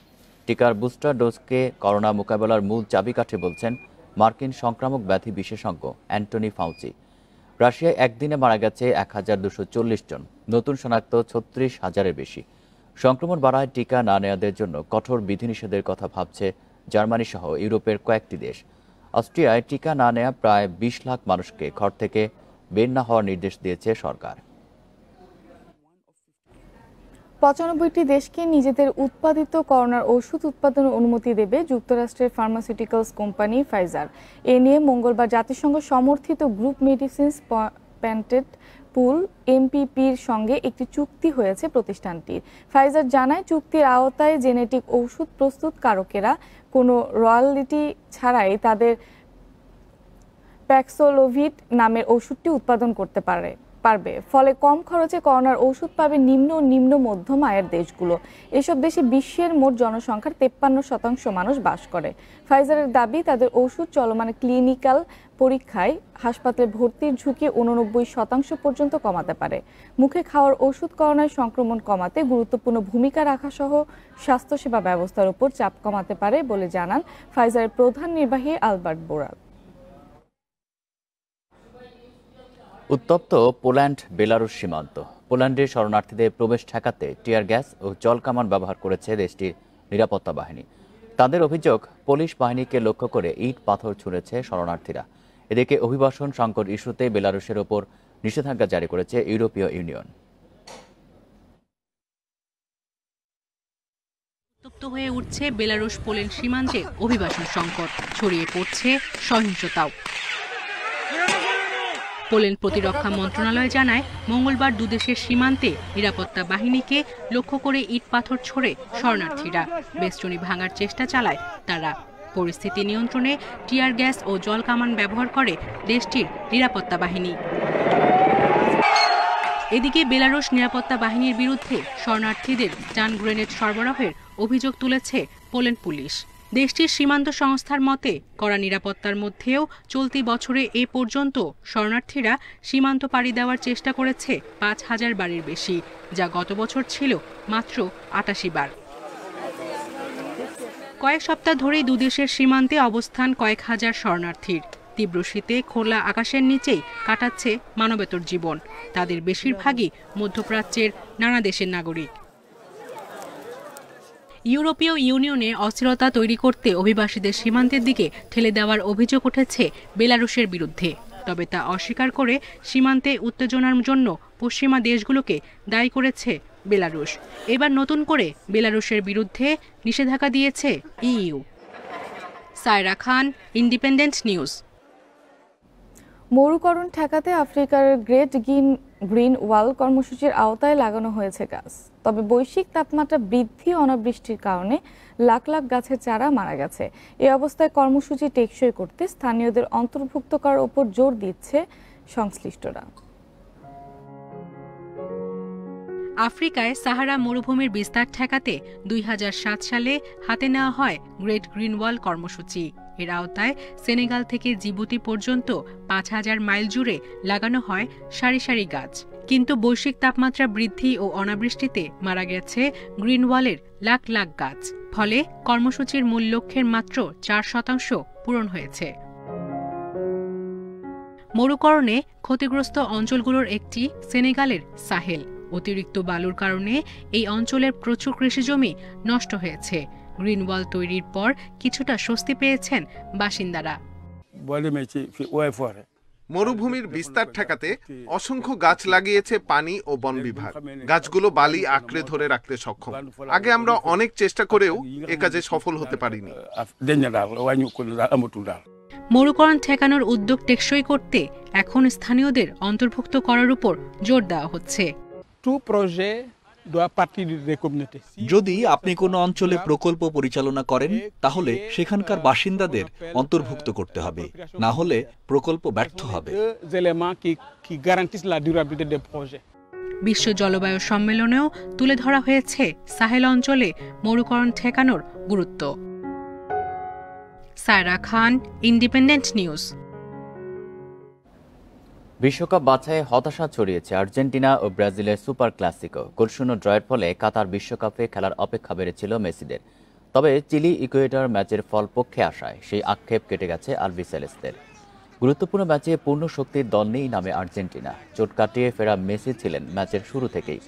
টিকার বুস্টার ডোজকে করোনা মোকাবেলার মূল চাবিকাঠি বলছেন মার্কিন সংক্রামক ব্যাধি বিশেষজ্ঞ অ্যান্টনি ফাউচি। রাশিয়ায় একদিনে মারা গেছে 1,240 জন, নতুন শনাক্ত 36,000-এর বেশি। সংক্রমণ বাড়ায় টিকা না নেওয়াদের জন্য কঠোর বিধিনিষেধের কথা ভাবছে জার্মানি সহ ইউরোপের কয়েকটি দেশ। অস্ট্রিয়ায় টিকা না নেওয়া প্রায় 20 লাখ মানুষকে ঘর থেকে বের না হওয়ার নির্দেশ দিয়েছে সরকার। 95টি দেশকে নিজেদের উৎপাদিত করোনার ওষুধ উৎপাদনের অনুমতি দেবে যুক্তরাষ্ট্রের ফার্মাসিউটিক্যালস কোম্পানি ফাইজার। এ নিয়ে মঙ্গলবার জাতিসংঘ সমর্থিত গ্রুপ মেডিসিনস প্যাটেন্ট পুল এমপিপির সঙ্গে একটি চুক্তি হয়েছে প্রতিষ্ঠানটির। ফাইজার জানায়, চুক্তির আওতায় জেনেটিক ঔষধ প্রস্তুতকারকেরা কোনো রয়্যালটি ছাড়াই তাদের প্যাক্সলোভিড নামের ওষুধটি উৎপাদন করতে পারবে। ফলে কম খরচে করোনার ওষুধ পাবে নিম্ন ও নিম্ন মধ্যম আয়ের দেশগুলো। এসব দেশে বিশ্বের মোট জনসংখ্যার 53% মানুষ বাস করে। ফাইজারের দাবি, তাদের ওষুধ চলমান ক্লিনিক্যাল পরীক্ষায় হাসপাতালে ভর্তির ঝুঁকি 89% পর্যন্ত কমাতে পারে। মুখে খাওয়ার ওষুধ করোনার সংক্রমণ কমাতে গুরুত্বপূর্ণ ভূমিকা রাখা সহ স্বাস্থ্যসেবা ব্যবস্থার উপর চাপ কমাতে পারে বলে জানান ফাইজারের প্রধান নির্বাহী আলবার্ট বোরাল। উত্তপ্ত পোল্যান্ড বেলারুশ সীমান্ত। পোল্যান্ডে শরণার্থীদের প্রবেশ ঠেকাতে টিয়ার গ্যাস ও জল কামান ব্যবহার করেছে দেশটির নিরাপত্তা বাহিনী। তাদের অভিযোগ, পুলিশ বাহিনীকে লক্ষ্য করে ইট পাথর ছুঁড়েছে শরণার্থীরা। এদিকে অভিবাসন সংকট ইস্যুতে বেলারুশের ওপর নিষেধাজ্ঞা জারি করেছে ইউরোপীয় ইউনিয়ন। উত্তপ্ত হয়ে উঠছে বেলারুশ পোল্যান্ড সীমান্তে অভিবাসন সংকট, ছড়িয়ে পড়ছে সহিংসতাও। পোল্যান্ড প্রতিরক্ষা মন্ত্রণালয় জানায়, মঙ্গলবার দুদেশের সীমান্তে নিরাপত্তা বাহিনীকে লক্ষ্য করে ইট পাথর ছোড়ে শরণার্থীরা। বেষ্টনী ভাঙার চেষ্টা চালায় তারা। পরিস্থিতি নিয়ন্ত্রণে টিয়ার গ্যাস ও জল কামান ব্যবহার করে দেশটির নিরাপত্তা বাহিনী। এদিকে বেলারুশ নিরাপত্তা বাহিনীর বিরুদ্ধে শরণার্থীদের স্টান গ্রেনেড সরবরাহের অভিযোগ তুলেছে পোল্যান্ড পুলিশ। দেশটির সীমান্ত সংস্থার মতে, কড়া নিরাপত্তার মধ্যেও চলতি বছরে এ পর্যন্ত শরণার্থীরা সীমান্ত পাড়ি দেওয়ার চেষ্টা করেছে ৫,০০০ বারের বেশি, যা গত বছর ছিল মাত্র ৮৮ বার। কয়েক সপ্তাহ ধরেই দুদেশের সীমান্তে অবস্থান কয়েক হাজার শরণার্থীর। তীব্র শীতে খোলা আকাশের নিচেই কাটাচ্ছে মানবেতর জীবন। তাদের বেশিরভাগই মধ্যপ্রাচ্যের নানা দেশের নাগরিক। ইউরোপীয় ইউনিয়নে অস্থিরতা তৈরি করতে অভিবাসীদের সীমান্তের দিকে ঠেলে দেওয়ার অভিযোগ উঠেছে বেলারুশের বিরুদ্ধে। তবে তা অস্বীকার করে সীমান্তে উত্তেজনার জন্য পশ্চিমা দেশগুলোকে দায়ী করেছে বেলারুশ। এবার নতুন করে বেলারুশের বিরুদ্ধে নিষেধাজ্ঞা দিয়েছে ইইউ। সায়রা খান, ইন্ডিপেন্ডেন্ট নিউজ। মরুকরণ ঠেকাতে আফ্রিকার গ্রেট গ্রিন ওয়াল কর্মসূচির আওতায় লাগানো হয়েছে গাছ। তবে বৈশ্বিক তাপমাত্রা বৃদ্ধি ও অনাবৃষ্টির কারণে লাখ লাখ গাছের চারা মারা গেছে। এই অবস্থায় কর্মসূচি টেকসই করতে স্থানীয়দের অন্তর্ভুক্ত করার উপর জোর দিচ্ছে সংশ্লিষ্টরা। আফ্রিকায় সাহারা মরুভূমির বিস্তার ঠেকাতে ২০০৭ সালে হাতে নেওয়া হয় গ্রেট গ্রিন ওয়াল কর্মসূচি। এর আওতায় সেনেগাল থেকে জিবুতি পর্যন্ত ৫,০০০ মাইল জুড়ে লাগানো হয় সারি সারি গাছ। কিন্তু বৈশ্বিক তাপমাত্রা বৃদ্ধি ও অনাবৃষ্টিতে মারা গেছে গ্রিন ওয়ালের লাখ লাখ গাছ। ফলে কর্মসূচির মূল লক্ষ্যের মাত্র ৪% পূরণ হয়েছে। মরুকরণে ক্ষতিগ্রস্ত অঞ্চলগুলোর একটি সেনেগালের সাহেল। অতিরিক্ত বালুর কারণে এই অঞ্চলের প্রচুর কৃষিজমি নষ্ট হয়েছে। গ্রিন ওয়াল তৈরির পর কিছুটা স্বস্তি পেয়েছেন বাসিন্দারা। মরুভূমির বিস্তার ঠেকাতে অসংখ্য গাছ লাগিয়েছে পানি ও বন বিভাগ। গাছগুলো বালি আঁকড়ে ধরে রাখতে সক্ষম। আগে আমরা অনেক চেষ্টা করেও এ কাজে সফল হতে পারিনি। মরুকরণ ঠেকানোর উদ্যোগ টেকসই করতে এখন স্থানীয়দের অন্তর্ভুক্ত করার উপর জোর দেওয়া হচ্ছে। যদি আপনি কোনো অঞ্চলে প্রকল্প পরিচালনা করেন, তাহলে সেখানকার বাসিন্দাদের অন্তর্ভুক্ত করতে হবে, না হলে প্রকল্প ব্যর্থ হবে। বিশ্ব জলবায়ু সম্মেলনেও তুলে ধরা হয়েছে সাহেল অঞ্চলে মরুকরণ ঠেকানোর গুরুত্ব। সায়রা খান, ইন্ডিপেন্ডেন্ট নিউজ। বিশ্বকাপ বাছাইয়ে হতাশা ছড়িয়েছে আর্জেন্টিনা ও ব্রাজিলের সুপার ক্লাসিকো। গোলশূন্য ড্রয়ের ফলে কাতার বিশ্বকাপে খেলার অপেক্ষা বেড়েছিল মেসিদের। তবে চিলি ইকুয়েডর ম্যাচের ফল পক্ষে আসায় সেই আক্ষেপ কেটে গেছে আলবিসেলেস্তের। গুরুত্বপূর্ণ ম্যাচে পূর্ণ শক্তির দল নেই নামে আর্জেন্টিনা। চোট কাটিয়ে ফেরা মেসি ছিলেন ম্যাচের শুরু থেকেই।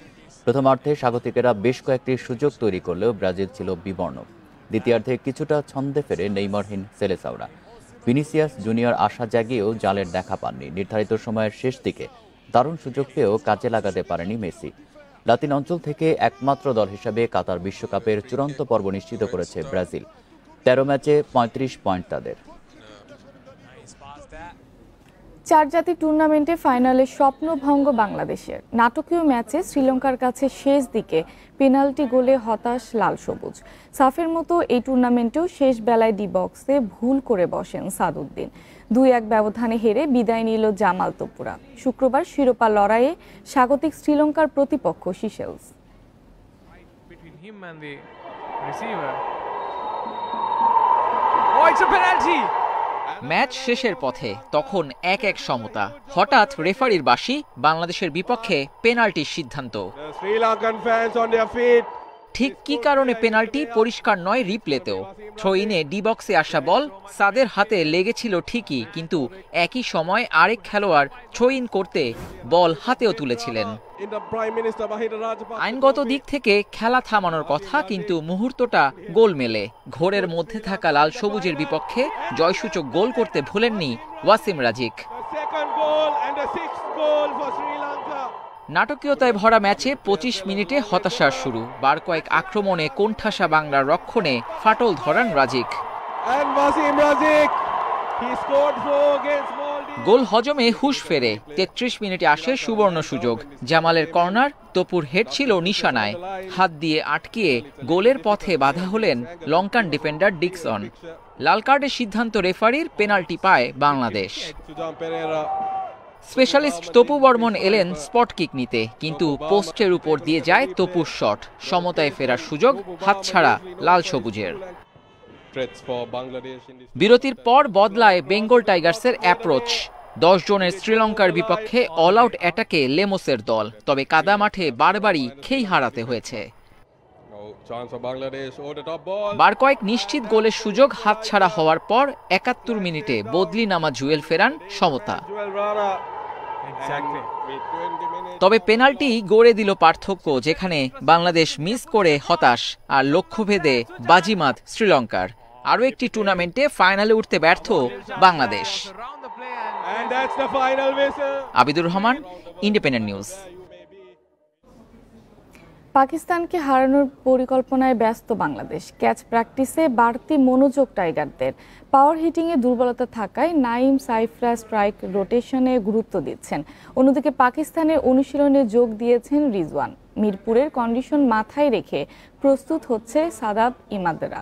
প্রথমার্ধে স্বাগতিকেরা বেশ কয়েকটি সুযোগ তৈরি করলেও ব্রাজিল ছিল বিবর্ণ। দ্বিতীয়ার্ধে কিছুটা ছন্দে ফেরে নেইমারহীন সেলেসাওরা। ভিনিসিয়াস জুনিয়র আশা জাগিয়েও জালের দেখা পাননি। নির্ধারিত সময়ের শেষ দিকে দারুণ সুযোগ পেয়েও কাজে লাগাতে পারেনি মেসি। লাতিন অঞ্চল থেকে একমাত্র দল হিসাবে কাতার বিশ্বকাপের চূড়ান্ত পর্ব নিশ্চিত করেছে ব্রাজিল। ১৩ ম্যাচে ৩৫ পয়েন্ট তাদের। ৪ জাতি টুর্নামেন্টে ফাইনালে স্বপ্নভঙ্গ বাংলাদেশের। নাটকীয় ম্যাচে শ্রীলঙ্কার কাছে শেষ দিকে পেনাল্টি গোলে হতাশ লাল সবুজ। সাফের মতো এই টুর্নামেন্টেও শেষ বেলায় ডি বক্সে ভুল করে বসেন সাদউদ্দিন। ২-১ ব্যবধানে হেরে বিদায় নিল জামাল তোপুরা। শুক্রবার শিরোপা লড়াইয়ে স্বাগতিক শ্রীলঙ্কার প্রতিপক্ষ সিশেলস। ম্যাচ শেষের পথে তখন ১-১ সমতা। হঠাৎ রেফারির বাঁশি, বাংলাদেশের বিপক্ষে পেনাল্টির সিদ্ধান্ত। ঠিক কী কারণে পেনাল্টি পরিষ্কার নয় রিপ্লেতেও। থ্রো ইনে ডি বক্সে আসা বল সাদের হাতে লেগেছিল ঠিকই, কিন্তু একই সময় আরেক খেলোয়াড় থ্রো ইন করতে বল হাতেও তুলেছিলেন। আইনগত দিক থেকে খেলা থামানোর কথা, কিন্তু মুহূর্তটা গোলমেলে। ঘোরের মধ্যে থাকা লাল সবুজের বিপক্ষে জয়সূচক গোল করতে ভুলেননি ওয়াসিম রাজিক। নাটকীয়তায় ভরা ম্যাচে 25 মিনিটে হতাশার শুরু। বার কয়েক আক্রমণে কোণঠাসা বাংলার রক্ষণে ফাটল ধরান রাজিক। গোল হজমে হুঁশ ফেরে। 33 মিনিটে আসে সুবর্ণ সুযোগ। জামালের কর্নার, তপুর হেড ছিল নিশানায়। হাত দিয়ে আটকিয়ে গোলের পথে বাধা হলেন লঙ্কান ডিফেন্ডার ডিকসন। লাল কার্ডের সিদ্ধান্ত রেফারির, পেনাল্টি পায় বাংলাদেশ। স্পেশালিস্ট তপু বর্মন এলেন স্পট কিক নিতে, কিন্তু পোস্টের উপর দিয়ে যায় তপুর শট। সমতায় ফেরার সুযোগ হাতছাড়া লাল সবুজের। বিরতির পর বদলায় বেঙ্গল টাইগার্সের অ্যাপ্রোচ। 10 জনের শ্রীলঙ্কার বিপক্ষে অল আউট অ্যাটাকে লেমোসের দল, তবে কাদা মাঠে বারবারই খেই হারাতে হয়েছে। বার কয়েক নিশ্চিত গোলের সুযোগ হাতছাড়া হওয়ার পর 71 মিনিটে বদলি নামা জুয়েল ফেরান সমতা। তবে পেনাল্টি গড়ে দিল পার্থক্য, যেখানে বাংলাদেশ মিস করে হতাশ আর লক্ষ্যভেদে বাজিমাত শ্রীলঙ্কার। আরও একটি টুর্নামেন্টে ফাইনালে উঠতে ব্যর্থ বাংলাদেশ। Abidur Rahman, independent news. পাকিস্তানকে হারানোর পরিকল্পনায় ব্যস্ত বাংলাদেশ। ক্যাচ প্র্যাকটিসে বাড়তি মনোযোগ টাইগারদের। পাওয়ার হিটিংয়ে দুর্বলতা থাকায় নাইম সাইফরা স্ট্রাইক রোটেশনে গুরুত্ব দিচ্ছেন। অন্যদিকে পাকিস্তানের অনুশীলনে যোগ দিয়েছেন রিজওয়ান। মিরপুরের কন্ডিশন মাথায় রেখে প্রস্তুত হচ্ছে সাদাব ইমাদরা।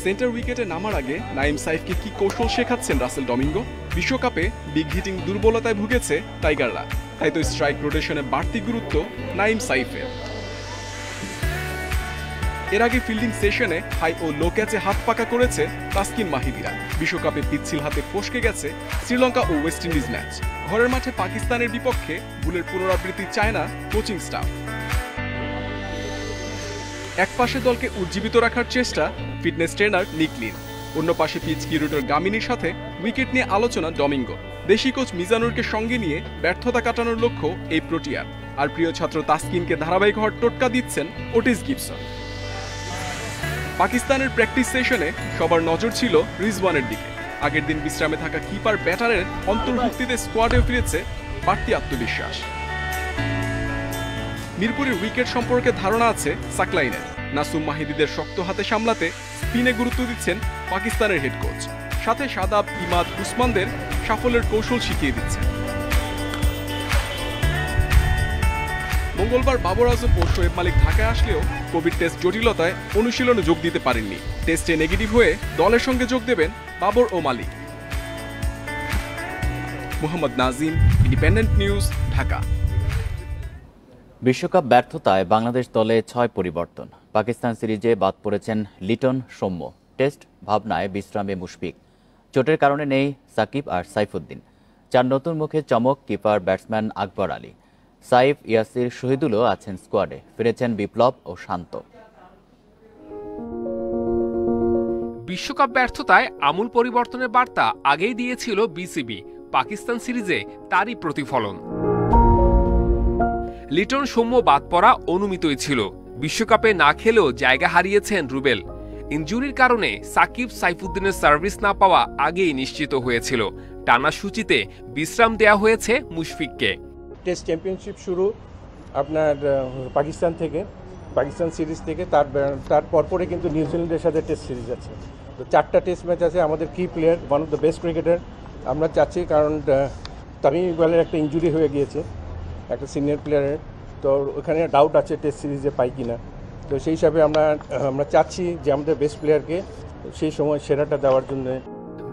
সেন্টার উইকেটে নামার আগে নাইম সাইফকে কি কৌশল শেখাচ্ছেন রাসেল ডমিঙ্গো? বিশ্বকাপে বিগ হিটিং দুর্বলতায় ভুগেছে টাইগাররা, তাই তো স্ট্রাইক রোটেশনে বাড়তি গুরুত্ব নাইম সাইফের। এর আগে ফিল্ডিং সেশনে হাই ও লো ক্যাচে হাত পাকা করেছে তাসকিন মাহিদিরা। বিশ্বকাপে পিচ্ছিল হাতে ফসকে গেছে শ্রীলঙ্কা ও ওয়েস্ট ইন্ডিজ ম্যাচ। ঘরের মাঠে পাকিস্তানের বিপক্ষে ভুলের পুনরাবৃত্তি চায় না কোচিং স্টাফ। এক পাশে দলকে উজ্জীবিত রাখার চেষ্টা ফিটনেস ট্রেনার নিক লিন, অন্য পাশে পিচ কিউরেটর গামিনীর সাথে উইকেট নিয়ে আলোচনা ডমিঙ্গো। দেশি কোচ মিজানুরকে সঙ্গে নিয়ে ব্যর্থতা কাটানোর লক্ষ্য এই প্রোটিয়ার। আর প্রিয় ছাত্র তাসকিনকে ধারাবাহিক হওয়ার টোটকা দিচ্ছেন ওটিস গিবসন। পাকিস্তানের প্র্যাকটিস সেশনে সবার নজর ছিল রিজওয়ানের দিকে। আগের দিন বিশ্রামে থাকা কিপার ব্যাটারের অন্তর্ভুক্তিতে স্কোয়াডেও ফিরেছে বাড়তি আত্মবিশ্বাস। মিরপুরের উইকেট সম্পর্কে ধারণা আছে সাকলাইনের। নাসুম মাহিদিদের শক্ত হাতে সামলাতে স্পিনে গুরুত্ব দিচ্ছেন পাকিস্তানের হেড কোচ। সাথে সাদাব, ইমাদ, উসমানদের সাফল্যের কৌশল শিখিয়ে দিচ্ছেন। মঙ্গলবার বাবর আজম ও শোয়েব মালিক ঢাকায় আসলেও কোভিড টেস্ট জটিলতায় অনুশীলনে যোগ দিতে পারেননি। টেস্টে নেগেটিভ হয়ে দলের সঙ্গে যোগ দেবেন বাবর ও মালিক। Mohammad Nazim, independent news, Dhaka. বিশ্বকাপ ব্যর্থতায় বাংলাদেশ দলে 6 পরিবর্তন। পাকিস্তান সিরিজে বাদ পড়েছেন লিটন, সৌম্য। টেস্ট ভাবনায় বিশ্রামে মুশফিক। চোটের কারণে নেই সাকিব আর সাইফুদ্দিন। 4 নতুন মুখে চমক কিপার ব্যাটসম্যান আকবর আলী। সাইফ, ইয়াসির, শহীদুলও আছেন স্কোয়াডে। ফিরেছেন বিপ্লব ও শান্ত। বিশ্বকাপ ব্যর্থতায় আমূল পরিবর্তনের বার্তা আগেই দিয়েছিল বিসিবি। পাকিস্তান সিরিজে তারই প্রতিফলন। লিটন, সৌম্য বাদ পড়া অনুমিতই ছিল। বিশ্বকাপে না খেলেও জায়গা হারিয়েছেন রুবেল। ইনজুরির কারণে সাকিব, সাইফুদ্দিনের সার্ভিস না পাওয়া আগেই নিশ্চিত হয়েছিল। টানা সূচিতে বিশ্রাম দেয়া হয়েছে মুশফিককে। টেস্ট চ্যাম্পিয়নশিপ শুরু আপনার পাকিস্তান থেকে, পাকিস্তান সিরিজ থেকে, তার পরপরে কিন্তু নিউজিল্যান্ডের সাথে টেস্ট সিরিজ আছে। তো 4টা টেস্ট ম্যাচ আছে। আমাদের কি player, one of the best cricketer আমরা চাচ্ছি, কারণ তামিম ইকবালের একটা ইনজুরি হয়ে গিয়েছে একটা সিনিয়র প্লেয়ারের। তো ওখানে ডাউট আছে টেস্ট সিরিজে পাই কিনা। তো সেই হিসাবে আমরা চাচ্ছি যে আমাদের বেস্ট প্লেয়ারকে সেই সময় সেরাটা দেওয়ার জন্য।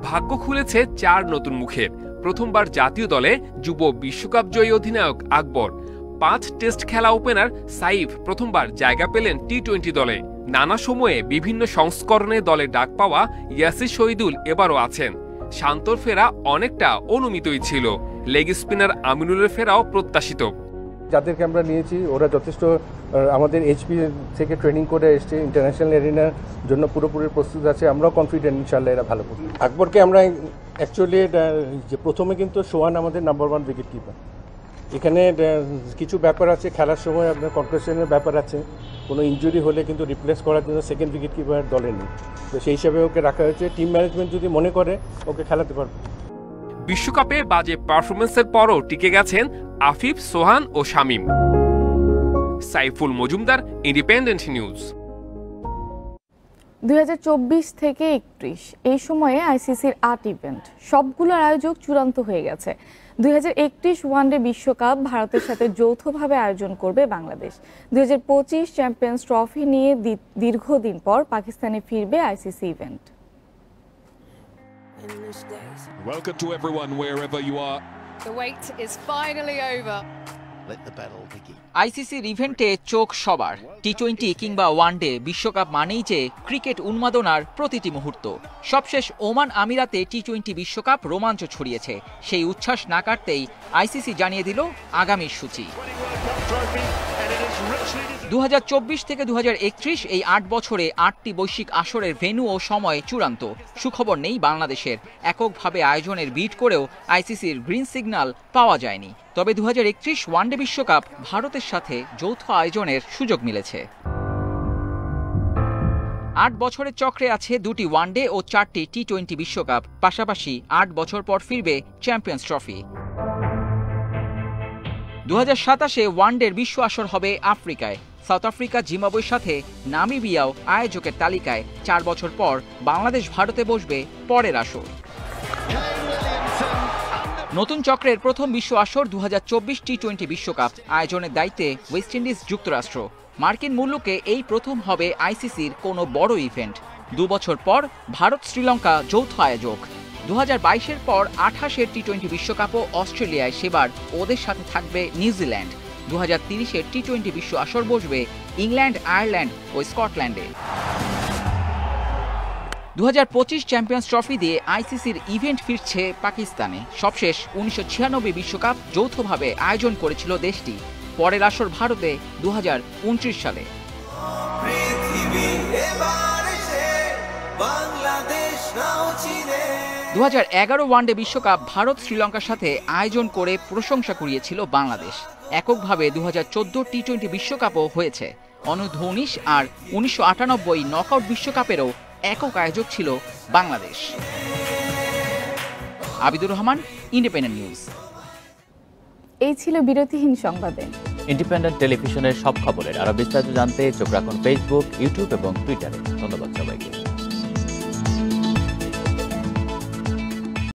ভাগ্য খুলেছে 4 নতুন মুখের। প্রথমবার জাতীয় দলে যুব বিশ্বকাপ জয়ী অধিনায়ক আকবর। 5 টেস্ট খেলা ওপেনার সাইফ প্রথমবার জায়গা পেলেন টি-20 দলে। নানা সময়ে বিভিন্ন সংস্করণে দলে ডাক পাওয়া ইয়াসির, শহীদুল এবারও আছেন। শান্তর ফেরা অনেকটা অনুমিতই ছিল। লেগ স্পিনার আমিনুলের ফেরাও প্রত্যাশিত। যাদেরকে আমরা নিয়েছি ওরা যথেষ্ট আমাদের এইচপি থেকে ট্রেনিং করে এসছে, ইন্টারন্যাশনাল এরিনার জন্য পুরোপুরি প্রস্তুত আছে। আমরাও কনফিডেন্ট ইনশাল্লাহ এরা ভালো করবে। আকবরকে আমরা অ্যাকচুয়ালি যে প্রথমে কিন্তু সোহান আমাদের নাম্বার 1 উইকেট কিপার। এখানে কিছু ব্যাপার আছে, খেলার সময় আপনার কনকাশনের ব্যাপার আছে, কোনো ইনজুরি হলে কিন্তু রিপ্লেস করার জন্য সেকেন্ড উইকেট কিপার দলে নেই, তো সেই হিসাবে ওকে রাখা হয়েছে। টিম ম্যানেজমেন্ট যদি মনে করে ওকে খেলাতে পারবে। বিশ্বকাপে বাজে পারফরমেন্সের পরও টিকে গেছেন আফিফ, সোহান ও শামীম। Saiful Mazumdar, independent news. 2024 থেকে 31 এই সময়ে আইসিসির 8 ইভেন্ট, সবগুলোর আয়োজক চূড়ান্ত হয়ে গেছে। 2031 ওয়ানডে বিশ্বকাপ ভারতের সাথে যৌথভাবে আয়োজন করবে বাংলাদেশ। 2025 চ্যাম্পিয়ন্স ট্রফি নিয়ে দীর্ঘদিন পর পাকিস্তানে ফিরবে ICC event. Welcome to everyone wherever you are. The wait is finally over. Let the battle begin. আইসিসির ইভেন্টে চোখ সবার। টি-20 কিংবা ওয়ানডে বিশ্বকাপ মানেই যে ক্রিকেট উন্মাদনার প্রতিটি মুহূর্ত। সবশেষ ওমান আমিরাতে টি-20 বিশ্বকাপ রোমাঞ্চ ছড়িয়েছে। সেই উচ্ছ্বাস না কাটতেই আইসিসি জানিয়ে দিল আগামীর সূচি। 2024 থেকে 2031 এই 8 বছরে 8টি বৈশ্বিক আসরের ভেন্যু ও সময় চূড়ান্ত। সুখবর নেই বাংলাদেশের, এককভাবে আয়োজনের বিড করেও আইসিসির গ্রিন সিগন্যাল পাওয়া যায়নি। তবে 2031 ওয়ানডে বিশ্বকাপ ভারতের সাথে যৌথ আয়োজনের সুযোগ মিলেছে। 8 বছরের চক্রে আছে 2টি ওয়ানডে ও 4টি টি-20 বিশ্বকাপ, পাশাপাশি 8 বছর পর ফিরবে চ্যাম্পিয়ন্স ট্রফি। 2027-এ ওয়ানডের বিশ্ব আসর হবে আফ্রিকায়। সাউথ আফ্রিকা, জিম্বাবুয়ের সাথে নামিবিয়াও আয়োজকের তালিকায়। 4 বছর পর বাংলাদেশ ভারতে বসবে পরের আসর। নতুন চক্রের প্রথম বিশ্ব আসর 2024 টি-20 বিশ্বকাপ, আয়োজনের দায়িত্বে ওয়েস্ট ইন্ডিজ, যুক্তরাষ্ট্র। মার্কিন মূল্যকে এই প্রথম হবে আইসিসির কোনো বড় ইভেন্ট। 2 বছর পর ভারত, শ্রীলঙ্কা যৌথ আয়োজক। 2022-এর পর 28-এর টি-20 বিশ্বকাপও অস্ট্রেলিয়ায়, সেবার ওদের সাথে থাকবে নিউজিল্যান্ড। 2030-এর টি-20 বিশ্ব আসর বসবে ইংল্যান্ড, আয়ারল্যান্ড ও স্কটল্যান্ডে। 2025 চ্যাম্পিয়ন্স ট্রফি দিয়ে আইসিসির ইভেন্ট ফিরছে পাকিস্তানে। সবশেষ 1996 বিশ্বকাপ যৌথভাবে আয়োজন করেছিল দেশটি। পরের আসর ভারতে 2029 সালে। 2011 ওয়ানডে বিশ্বকাপ ভারত, শ্রীলঙ্কার সাথে আয়োজন করে প্রশংসা কুড়িয়েছিল বাংলাদেশ। এককভাবে 2014 টি-20 বিশ্বকাপও হয়েছে। অনূর্ধ্ব-19 আর 1998 নকআউট বিশ্বকাপেরও একক আয়োজক ছিল বাংলাদেশ। Abidur Rahman, independent news. এই ছিল বিরতিহীন সংবাদে। ইন্ডিপেন্ডেন্ট টেলিভিশনের সব খবরের আরো বিস্তারিত জানতে চোখ রাখুন ফেসবুক, ইউটিউব এবং টুইটারে। ধন্যবাদ সবাইকে।